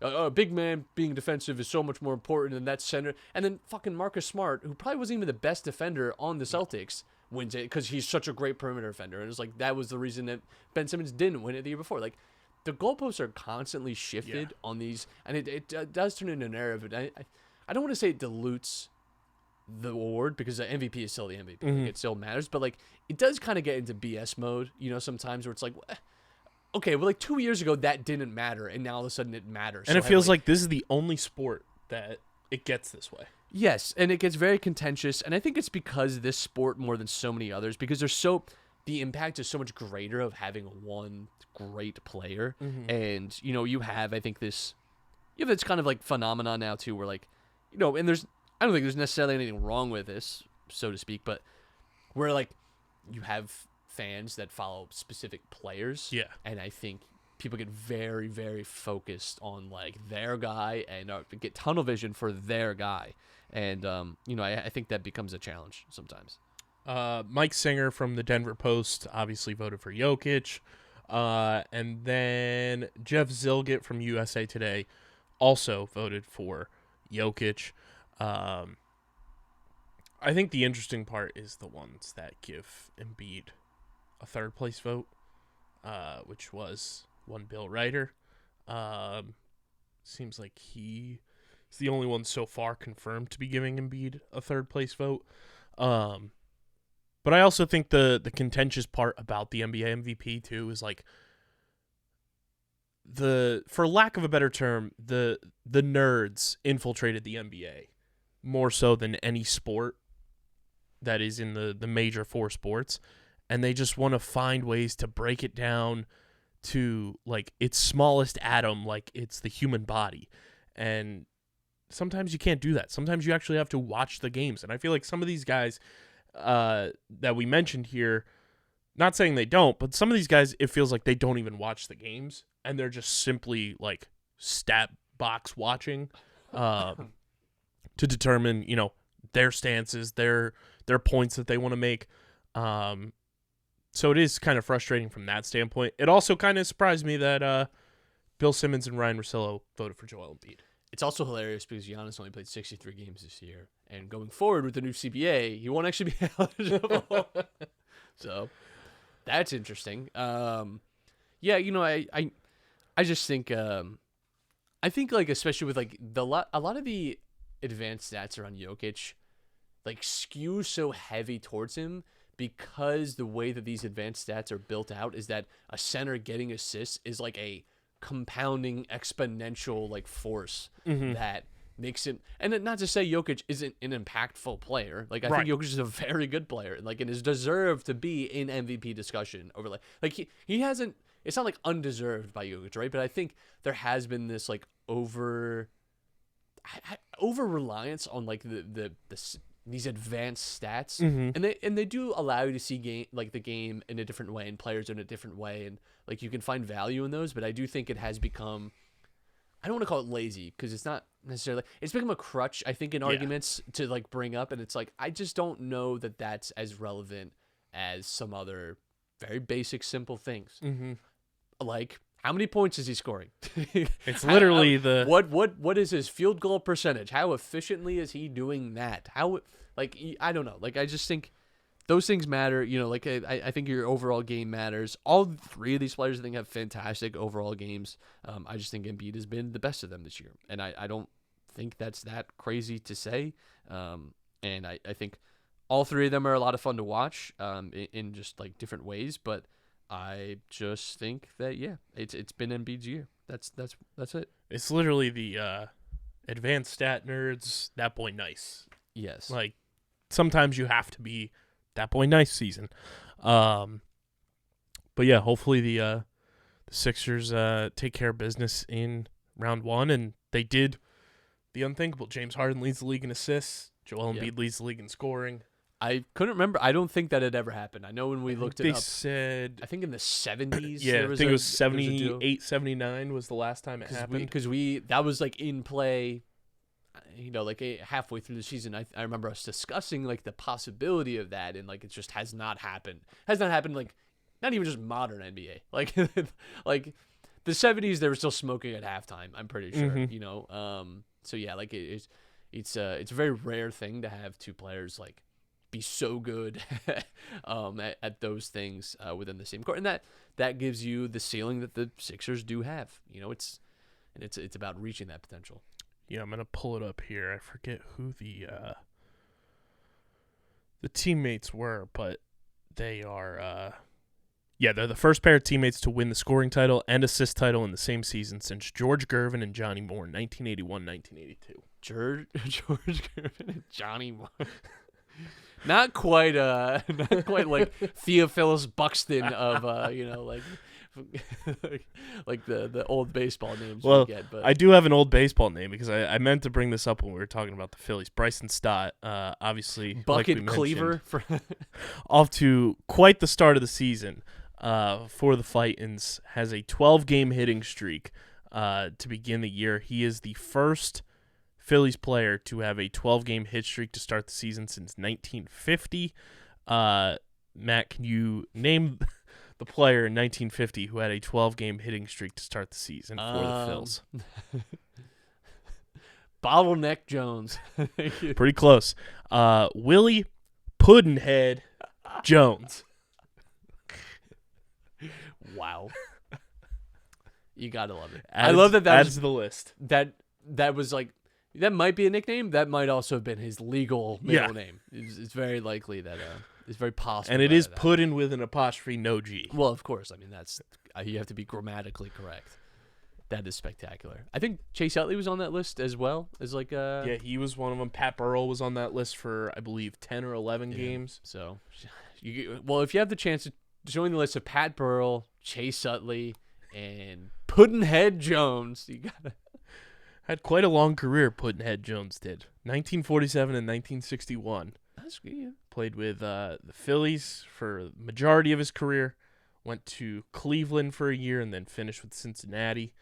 a big man being defensive is so much more important than that center. And then fucking Marcus Smart, who probably wasn't even the best defender on the Celtics, wins it because he's such a great perimeter defender. And it's like that was the reason that Ben Simmons didn't win it the year before. Like the goalposts are constantly shifted on these, and it does turn into a narrative. I don't want to say it dilutes the award because the MVP is still the MVP. Like, it still matters, but like it does kind of get into BS mode, sometimes where it's like, okay, well, like 2 years ago that didn't matter, and now all of a sudden it matters.
And
so
it feels like this is the only sport that it gets this way.
Yes, and it gets very contentious, and I think it's because this sport more than so many others, because the impact is so much greater of having one great player, and you have I think this kind of like phenomenon now too, where like and I don't think there's necessarily anything wrong with this, so to speak, but where like you have fans that follow specific players, and I think people get very, very focused on like their guy and get tunnel vision for their guy, and I think that becomes a challenge sometimes.
Mike Singer from the Denver Post obviously voted for Jokic, and then Jeff Zilgett from USA Today also voted for Jokic. I think the interesting part is the ones that give Embiid a third place vote, which was one Bill Ryder. Seems like he's the only one so far confirmed to be giving Embiid a third place vote. But I also think the contentious part about the NBA MVP too is like for lack of a better term, the nerds infiltrated the NBA more so than any sport that is in the major four sports, and they just want to find ways to break it down to like its smallest atom, like it's the human body. And sometimes you can't do that. Sometimes you actually have to watch the games, and I feel like some of these guys that we mentioned here, not saying they don't, but some of these guys, it feels like they don't even watch the games, and they're just simply like stat box watching to determine, their stances, their points that they want to make. So it is kind of frustrating from that standpoint. It also kind of surprised me that Bill Simmons and Ryan Russillo voted for Joel Embiid.
It's also hilarious because Giannis only played 63 games this year, and going forward with the new CBA, he won't actually be eligible. So that's interesting. I just think I think like especially with like a lot of the advanced stats around Jokic like skew so heavy towards him because the way that these advanced stats are built out is that a center getting assists is like a compounding exponential like force that makes it, and not to say Jokic isn't an impactful player. Like I think Jokic is a very good player, like and is deserved to be in MVP discussion over like he hasn't. It's not like undeserved by Jokic, right? But I think there has been this like over reliance on like these advanced stats, and they do allow you to see the game in a different way and players in a different way, and like you can find value in those. But I do think it has become, I don't want to call it lazy because it's not necessarily. It's become a crutch, I think, in arguments to like bring up, and it's like I just don't know that that's as relevant as some other very basic, simple things.
Mm-hmm.
Like, how many points is he scoring?
It's literally
what is his field goal percentage? How efficiently is he doing that? I don't know. Like, I just think those things matter. You know, like I think your overall game matters. All three of these players, I think, have fantastic overall games. I just think Embiid has been the best of them this year, and I don't think that's that crazy to say. And I think all three of them are a lot of fun to watch in just like different ways. But I just think that it's been Embiid's year. That's it.
It's literally the advanced stat nerds. That boy nice.
Yes.
Like sometimes you have to be that boy nice season. But yeah, hopefully the Sixers take care of business in round one, and they did the unthinkable. James Harden leads the league in assists. Joel Embiid leads the league in scoring.
I couldn't remember. I don't think that had ever happened. I know when we looked it up.
They said,
I think in the 70s.
Yeah, I think it was 78, 79 was the last time it happened.
Because that was like in play, you know, like halfway through the season. I remember us discussing like the possibility of that, and like it just has not happened. Has not happened. Like not even just modern NBA. Like like the 70s, they were still smoking at halftime. I'm pretty sure.
Mm-hmm.
You know. So yeah, like it's a very rare thing to have two players like be so good at those things within the same court, and that gives you the ceiling that the Sixers do have. You know, it's about reaching that potential.
Yeah, I'm gonna pull it up here. I forget who the teammates were, but they are they're the first pair of teammates to win the scoring title and assist title in the same season since George Gervin and Johnny Moore in 1981-1982.
George Gervin and Johnny Moore. Not quite like Theophilus Buxton of you know, like the old baseball names we get. But
I do have an old baseball name because I meant to bring this up when we were talking about the Phillies. Bryce and Stott, obviously
Bucket Cleaver
off to quite the start of the season for the Fightins, has a 12-game hitting streak to begin the year. He is the first Phillies player to have a 12-game hit streak to start the season since 1950. Matt, can you name the player in 1950 who had a 12-game hitting streak to start the season for the Phils?
Bottleneck Jones.
Pretty close. Willie Puddinhead Jones.
Wow. You gotta love it.
I
love that
adds to the list.
That was like, that might be a nickname. That might also have been his legal middle name. It's very likely that it's very possible.
And it is Puddin with an apostrophe, no G.
Well, of course. I mean, that's you have to be grammatically correct. That is spectacular. I think Chase Utley was on that list as well as like
yeah, he was one of them. Pat Burrell was on that list for, I believe, 10 or 11 games.
So, if you have the chance to join the list of Pat Burrell, Chase Utley, and Puddinhead Jones, you gotta.
Had quite a long career, Puddinhead Jones did. 1947 and 1961.
That's good. Yeah.
Played with the Phillies for the majority of his career. Went to Cleveland for a year and then finished with Cincinnati.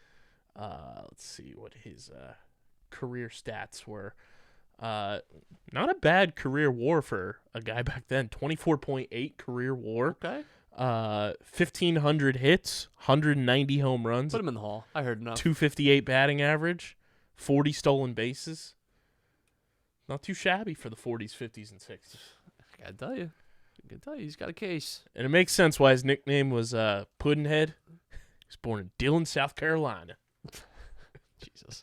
Let's see what his career stats were. Not a bad career WAR for a guy back then. 24.8 career WAR.
Okay.
1,500 hits, 190 home runs.
Put him in the hall. I heard enough.
258 batting average, 40 stolen bases. Not too shabby for the 40s, 50s, and 60s.
I gotta tell you. He's got a case.
And it makes sense why his nickname was Puddinhead. He was born in Dillon, South Carolina.
Jesus.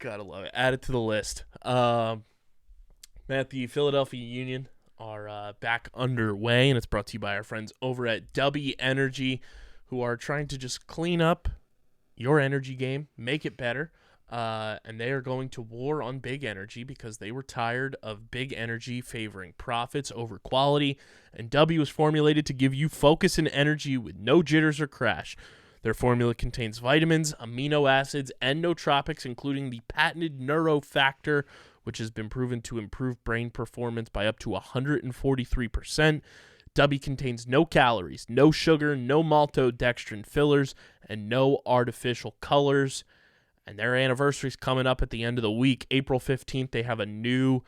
Gotta love it. Add it to the list. Matt, the Philadelphia Union are back underway, and it's brought to you by our friends over at W Energy, who are trying to just clean up your energy game, make it better. And they are going to war on big energy because they were tired of big energy favoring profits over quality, and W is formulated to give you focus and energy with no jitters or crash. Their formula contains vitamins, amino acids, and nootropics, including the patented Neurofactor, which has been proven to improve brain performance by up to 143%. W contains no calories, no sugar, no maltodextrin fillers, and no artificial colors. And their anniversary is coming up at the end of the week. April 15th, they have a new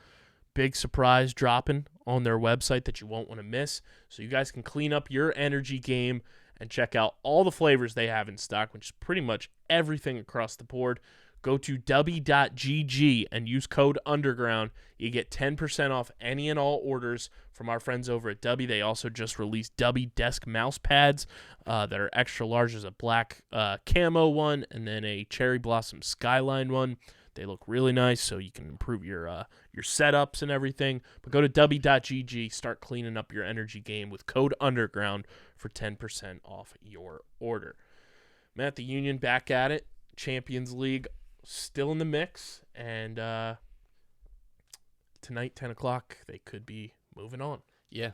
big surprise dropping on their website that you won't want to miss. So you guys can clean up your energy game and check out all the flavors they have in stock, which is pretty much everything across the board. Go to w.gg and use code UNDERGROUND. You get 10% off any and all orders from our friends over at W. They also just released W desk mouse pads that are extra large. There's a black camo one and then a cherry blossom skyline one. They look really nice, so you can improve your setups and everything. But go to w.gg, start cleaning up your energy game with code UNDERGROUND for 10% off your order. Matt, the Union back at it. Champions League still in the mix, and tonight, 10 o'clock, they could be moving on.
Yeah,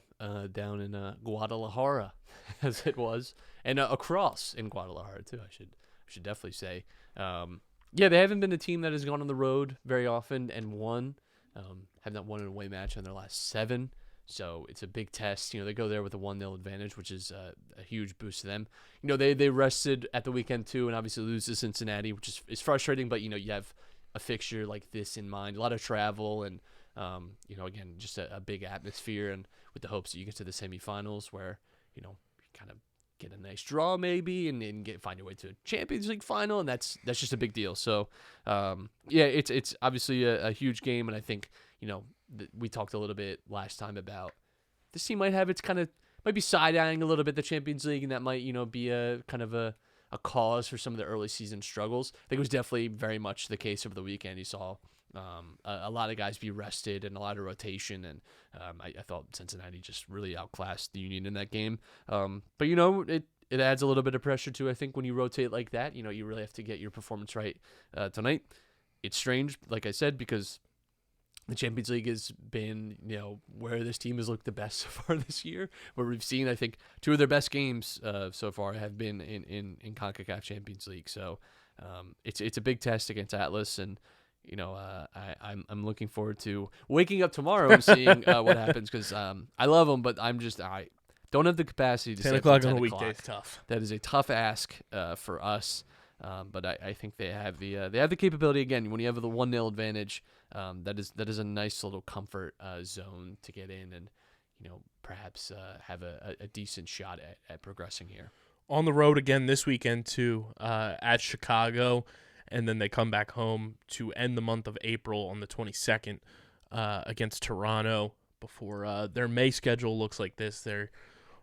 down in Guadalajara, as it was, and across in Guadalajara too. I should definitely say. Yeah, they haven't been a team that has gone on the road very often and won. Have not won an away match in their last 7, so it's a big test. They go there with a 1-0 advantage, which is a huge boost to them. They rested at the weekend too, and obviously lose to Cincinnati, which is frustrating. But you have a fixture like this in mind, a lot of travel, and again, just a big atmosphere, and with the hopes that you get to the semifinals where you kind of get a nice draw maybe and find your way to a Champions League final, and that's just a big deal. So it's obviously a huge game, and I think we talked a little bit last time about this team might be side-eyeing a little bit the Champions League, and that might be a kind of a cause for some of the early season struggles. I think it was definitely very much the case over the weekend. You saw a lot of guys be rested and a lot of rotation, and I thought Cincinnati just really outclassed the Union in that game. But it adds a little bit of pressure too. I think when you rotate like that, you really have to get your performance right tonight. It's strange, like I said, because the Champions League has been where this team has looked the best so far this year, where we've seen, I think, 2 of their best games so far have been in CONCACAF Champions League. So it's a big test against Atlas, and I'm looking forward to waking up tomorrow and seeing what happens, because I love them, but I don't have the capacity to
10
stay
o'clock
up till
on a
10
weekday
o'clock.
is tough.
That is a tough ask for us, but I think they have the capability. Again, when you have the 1-0 advantage, that is a nice little comfort zone to get in and perhaps have a decent shot at progressing here.
On the road again this weekend too, at Chicago. And then they come back home to end the month of April on the 22nd against Toronto before their May schedule looks like this. They're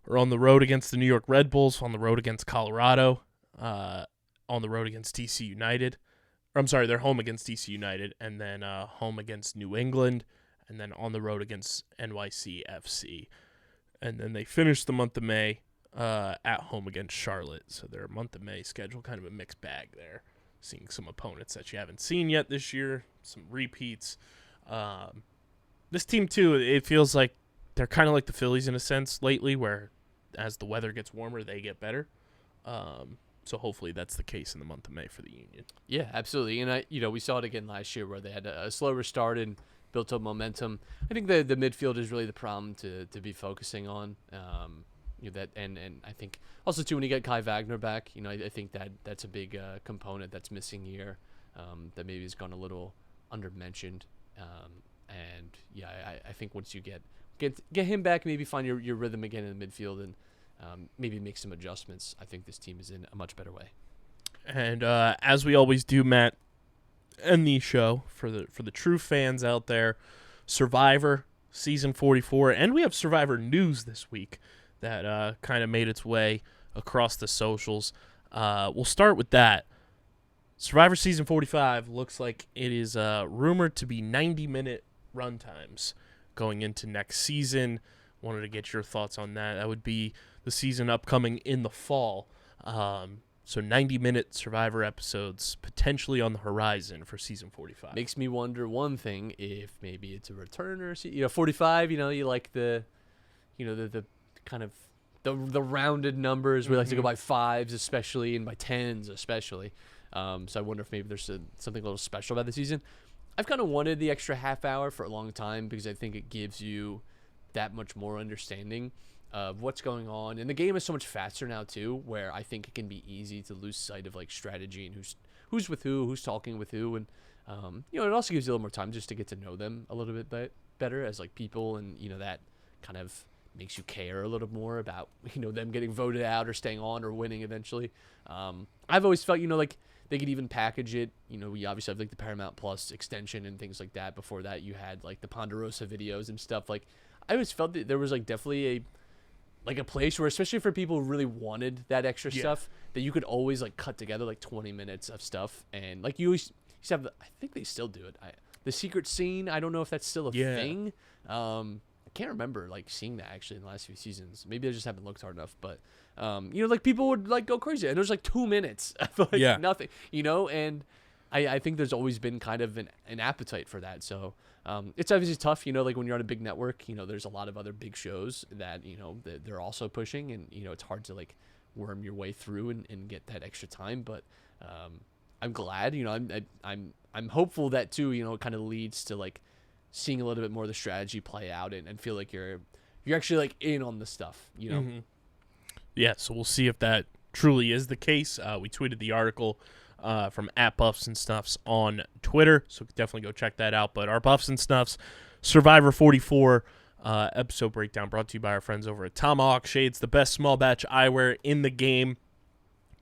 on the road against the New York Red Bulls, on the road against Colorado, on the road against DC United. They're home against DC United, and then home against New England, and then on the road against NYCFC. And then they finish the month of May at home against Charlotte. So their month of May schedule kind of a mixed bag there. Seeing some opponents that you haven't seen yet this year, some repeats. This team, too, it feels like they're kind of like the Phillies in a sense lately, where as the weather gets warmer, they get better. So hopefully that's the case in the month of May for the Union.
Yeah, absolutely. And we saw it again last year where they had a slower start and built up momentum. I think the midfield is really the problem to be focusing on. That and I think also too when you get Kai Wagner back, I think that's a big component that's missing here, that maybe has gone a little undermentioned. And yeah, I think once you get him back, maybe find your rhythm again in the midfield and maybe make some adjustments, I think this team is in a much better way.
And as we always do, Matt, end the show for the true fans out there, Survivor season 44, and we have Survivor news this week that kind of made its way across the socials. We'll start with that. Survivor Season 45 looks like it is rumored to be 90-minute run times going into next season. Wanted to get your thoughts on that. That would be the season upcoming in the fall. So 90-minute Survivor episodes potentially on the horizon for Season 45.
Makes me wonder one thing, if maybe it's a returner. 45, you like the kind of the rounded numbers. We like to go by 5s especially, and by 10s especially. So I wonder if maybe there's something a little special about the season. I've kind of wanted the extra half hour for a long time because I think it gives you that much more understanding of what's going on. And the game is so much faster now too, where I think it can be easy to lose sight of like strategy and who's with who's talking with who. And It also gives you a little more time just to get to know them a little bit better as like people, and that kind of makes you care a little more about them getting voted out or staying on or winning eventually. I've always felt like they could even package it. We obviously have like the Paramount Plus extension and things like that. Before that, you had like the Ponderosa videos and stuff. Like I always felt that there was like definitely a place where, especially for people who really wanted that extra stuff, that you could always like cut together like 20 minutes of stuff, and like you always used to have I think they still do it. The secret scene, I don't know if that's still a thing. I can't remember like seeing that actually in the last few seasons. Maybe I just haven't looked hard enough, but like people would like go crazy, and there's like 2 minutes of like nothing, and I think there's always been kind of an appetite for that. So it's obviously tough, like when you're on a big network, there's a lot of other big shows that that they're also pushing, and it's hard to like worm your way through and get that extra time. But I'm glad, I'm hopeful that too, it kind of leads to like seeing a little bit more of the strategy play out and feel like you're actually like in on the stuff,
Mm-hmm. Yeah, so we'll see if that truly is the case. We tweeted the article from @BuffsandSnuffs on Twitter, so definitely go check that out. But our Buffs and Snuffs Survivor 44 episode breakdown brought to you by our friends over at Tomahawk Shades, the best small batch eyewear in the game.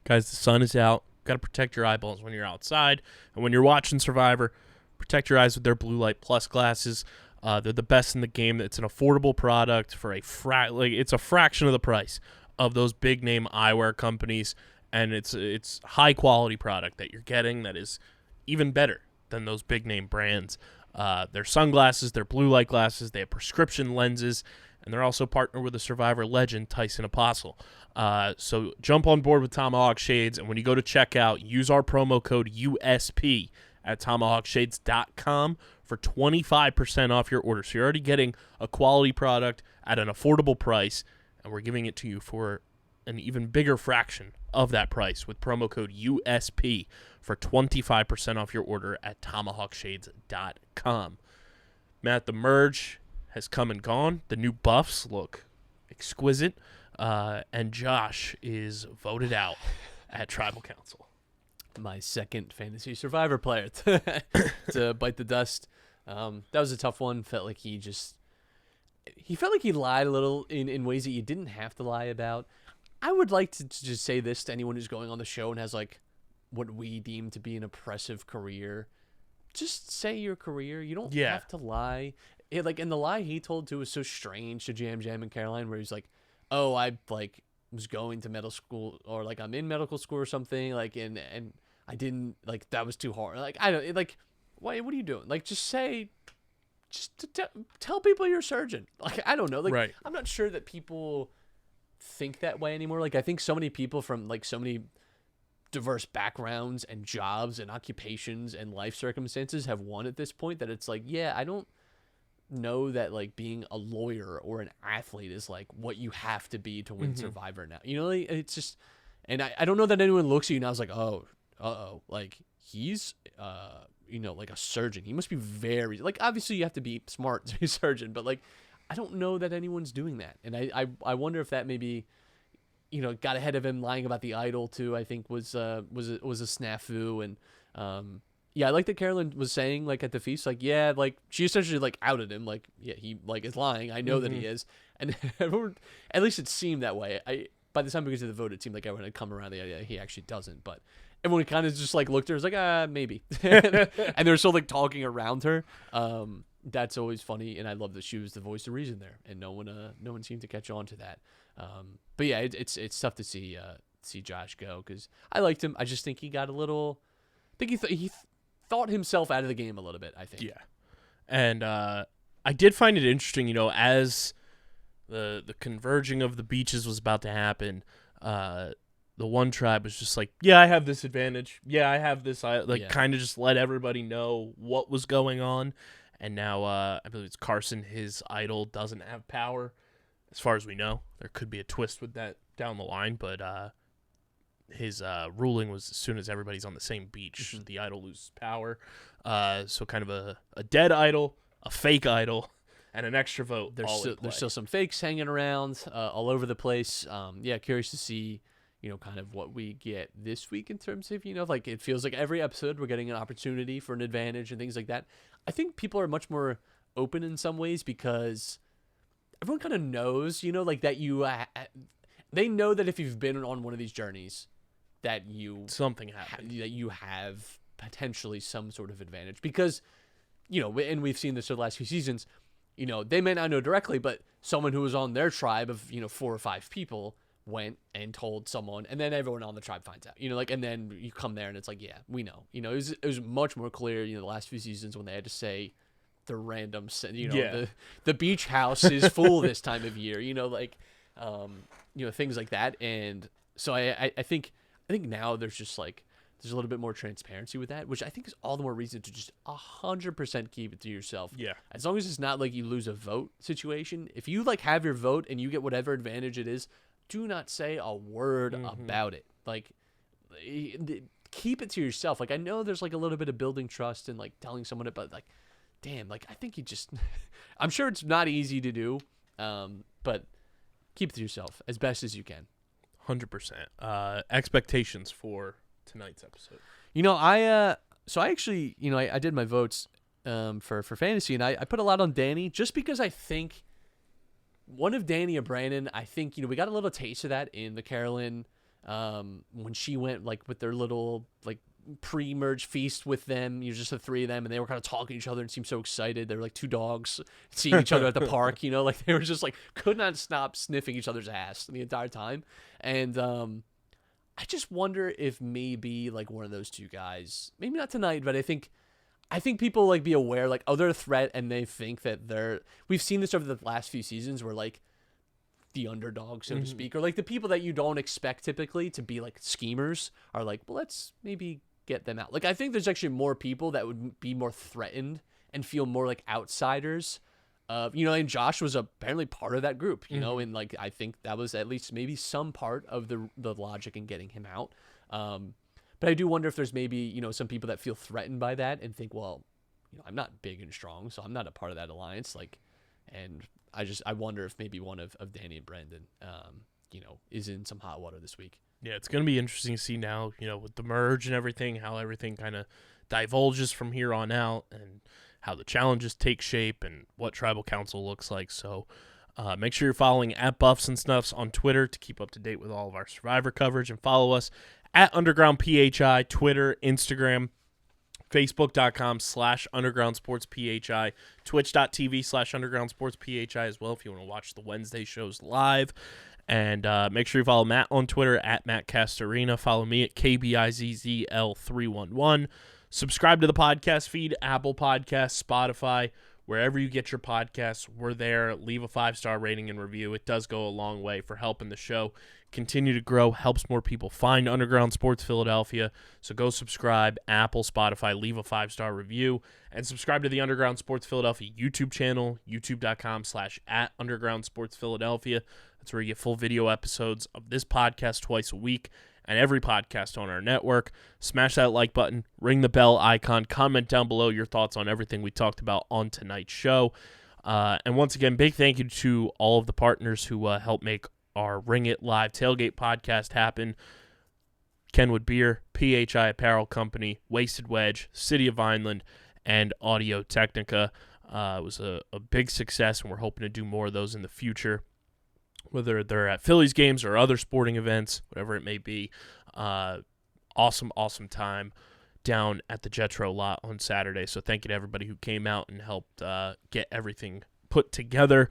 Guys, the sun is out. Got to protect your eyeballs when you're outside, and when you're watching Survivor, protect your eyes with their Blue Light Plus glasses. They're the best in the game. It's an affordable product for it's a fraction of the price of those big name eyewear companies, and it's high quality product that you're getting that is even better than those big name brands. Their sunglasses, their blue light glasses, they have prescription lenses, and they're also partnered with a Survivor legend, Tyson Apostle. So jump on board with Tomahawk Shades, and when you go to checkout, use our promo code USP at tomahawkshades.com for 25% off your order. So you're already getting a quality product at an affordable price, and we're giving it to you for an even bigger fraction of that price with promo code USP for 25% off your order at tomahawkshades.com. Matt, the merge has come and gone. The new buffs look exquisite, and Josh is voted out at Tribal Council.
My second fantasy Survivor player to bite the dust. That was a tough one. Felt like he felt like he lied a little in ways that you didn't have to lie about. I would like to just say this to anyone who's going on the show and has like what we deem to be an oppressive career. Just say your career. You don't have to lie. And the lie he told too was so strange to Jam and Caroline, where he's like, "Oh, I like was going to medical school, or like I'm in medical school or something, like and I didn't, like that was too hard." Like I don't like, what are you doing? Like just tell people you're a surgeon. Like I don't know. Like
right.
I'm not sure that people think that way anymore. Like I think so many people from like so many diverse backgrounds and jobs and occupations and life circumstances have won at this point that it's like, yeah, I don't know that like being a lawyer or an athlete is like what you have to be to win Survivor now. Like, it's just, and I don't know that anyone looks at you now is like, oh, like he's like a surgeon. He must be very, like, obviously you have to be smart to be a surgeon, but like I don't know that anyone's doing that. And I wonder if that maybe got ahead of him lying about the idol too. I think was a snafu. And I like that Carolyn was saying like at the feast, like, yeah, like she essentially like outed him, like, yeah, he like is lying. I know that he is. And everyone, at least it seemed that way. By the time we get to the vote, it seemed like everyone had come around the idea he actually doesn't. But everyone kind of just like looked at her, was like, maybe. And they're still like talking around her. That's always funny, and I love that she was the voice of reason there, and no one seemed to catch on to that. But yeah, it's tough to see Josh go, because I liked him. I just think he got a little. I think he thought himself out of the game a little bit, I think.
Yeah, and I did find it interesting, as the converging of the beaches was about to happen. The one tribe was just like, yeah, I have this advantage. Yeah, I have this. Kind of just let everybody know what was going on. And now I believe it's Carson, his idol, doesn't have power. As far as we know, there could be a twist with that down the line, but his ruling was as soon as everybody's on the same beach, the idol loses power. So kind of a dead idol, a fake idol, and an extra vote.
There's still some fakes hanging around all over the place. Curious to see, kind of what we get this week in terms of, like it feels like every episode we're getting an opportunity for an advantage and things like that. I think people are much more open in some ways because everyone kind of knows, like that they know that if you've been on one of these journeys that
something happened,
that you have potentially some sort of advantage because, and we've seen this over the last few seasons, they may not know directly, but someone who was on their tribe of, 4 or 5 people went and told someone, and then everyone on the tribe finds out, and then you come there and it's like, yeah, we know, it was much more clear, the last few seasons when they had to say the random, the beach house is full this time of year, things like that. And so I think now there's just like, there's a little bit more transparency with that, which I think is all the more reason to just 100% keep it to yourself.
Yeah.
As long as it's not like you lose a vote situation. If you like have your vote and you get whatever advantage it is, do not say a word about it. Like, keep it to yourself. Like, I know there's like a little bit of building trust and like telling someone about like, damn, like I think you just, I'm sure it's not easy to do, but keep it to yourself as best as you can.
100%. Expectations for tonight's episode.
So I actually, I did my votes for fantasy, and I put a lot on Danny just because I think one of Danny or Brandon, I think, we got a little taste of that in the Carolyn when she went like with their little like pre-merge feast with them, just the 3 of them, and they were kind of talking to each other and seemed so excited. They were like 2 dogs seeing each other at the park, like they were just like could not stop sniffing each other's ass the entire time. And I just wonder if maybe like one of those 2 guys, maybe not tonight, but I think people like be aware like, oh, they're a threat, and they think that we've seen this over the last few seasons where like the underdog, so to speak, or like the people that you don't expect typically to be like schemers are like, well, let's maybe get them out. Like, I think there's actually more people that would be more threatened and feel more like outsiders. And Josh was apparently part of that group, and like, I think that was at least maybe some part of the logic in getting him out. But I do wonder if there's maybe, some people that feel threatened by that and think, well, I'm not big and strong, so I'm not a part of that alliance. Like, and I wonder if maybe one of Danny and Brandon, is in some hot water this week.
Yeah, it's going to be interesting to see now, with the merge and everything, how everything kind of divulges from here on out and how the challenges take shape and what Tribal Council looks like. So make sure you're following at Buffs and Snuffs on Twitter to keep up to date with all of our Survivor coverage, and follow us at Underground PHI, Twitter, Instagram, Facebook.com/UndergroundSportsPHI, Twitch.tv/UndergroundSportsPHI as well if you want to watch the Wednesday shows live. And make sure you follow Matt on Twitter at Matt Castorina. Follow me at KBIZZL311. Subscribe to the podcast feed, Apple Podcasts, Spotify, wherever you get your podcasts. We're there. Leave a 5-star rating and review. It does go a long way for helping the show continue to grow, helps more people find Underground Sports Philadelphia. So go subscribe, Apple, Spotify, leave a 5-star review, and subscribe to the Underground Sports Philadelphia YouTube channel, youtube.com/@UndergroundSportsPhiladelphia. That's where you get full video episodes of this podcast twice a week and every podcast on our network. Smash that like button, ring the bell icon, comment down below your thoughts on everything we talked about on tonight's show. And once again, big thank you to all of the partners who helped make our Ring It Live Tailgate podcast happen. Kenwood Beer, PHI Apparel Company, Wasted Wedge, City of Vineland, and Audio Technica. It was a big success, and we're hoping to do more of those in the future, whether they're at Phillies games or other sporting events, whatever it may be. Awesome time down at the Jetro lot on Saturday. So thank you to everybody who came out and helped get everything put together.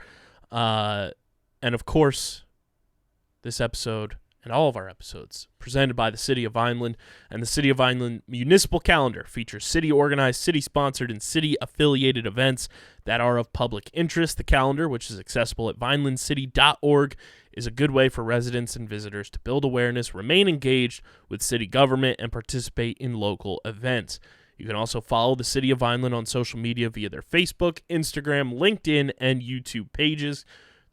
And of course, this episode and all of our episodes presented by the City of Vineland, and the City of Vineland Municipal Calendar features city-organized, city-sponsored, and city-affiliated events that are of public interest. The calendar, which is accessible at vinelandcity.org, is a good way for residents and visitors to build awareness, remain engaged with city government, and participate in local events. You can also follow the City of Vineland on social media via their Facebook, Instagram, LinkedIn, and YouTube pages.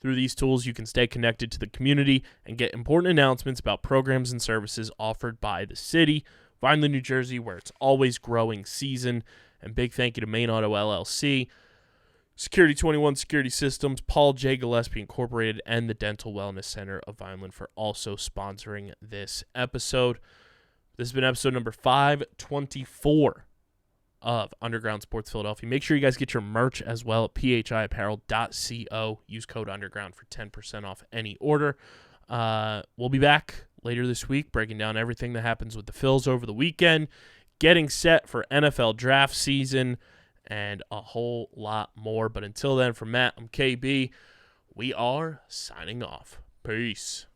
Through these tools, you can stay connected to the community and get important announcements about programs and services offered by the city. Vineland, New Jersey, where it's always growing season. And big thank you to Main Auto LLC, Security 21 Security Systems, Paul J. Gillespie Incorporated, and the Dental Wellness Center of Vineland for also sponsoring this episode. This has been episode number 524 of Underground Sports Philadelphia. Make sure you guys get your merch as well at phiapparel.co. Use code Underground for 10% off any order. We'll be back later this week breaking down everything that happens with the Phils over the weekend, getting set for NFL draft season, and a whole lot more. But until then, from Matt, I'm KB. We are signing off. Peace.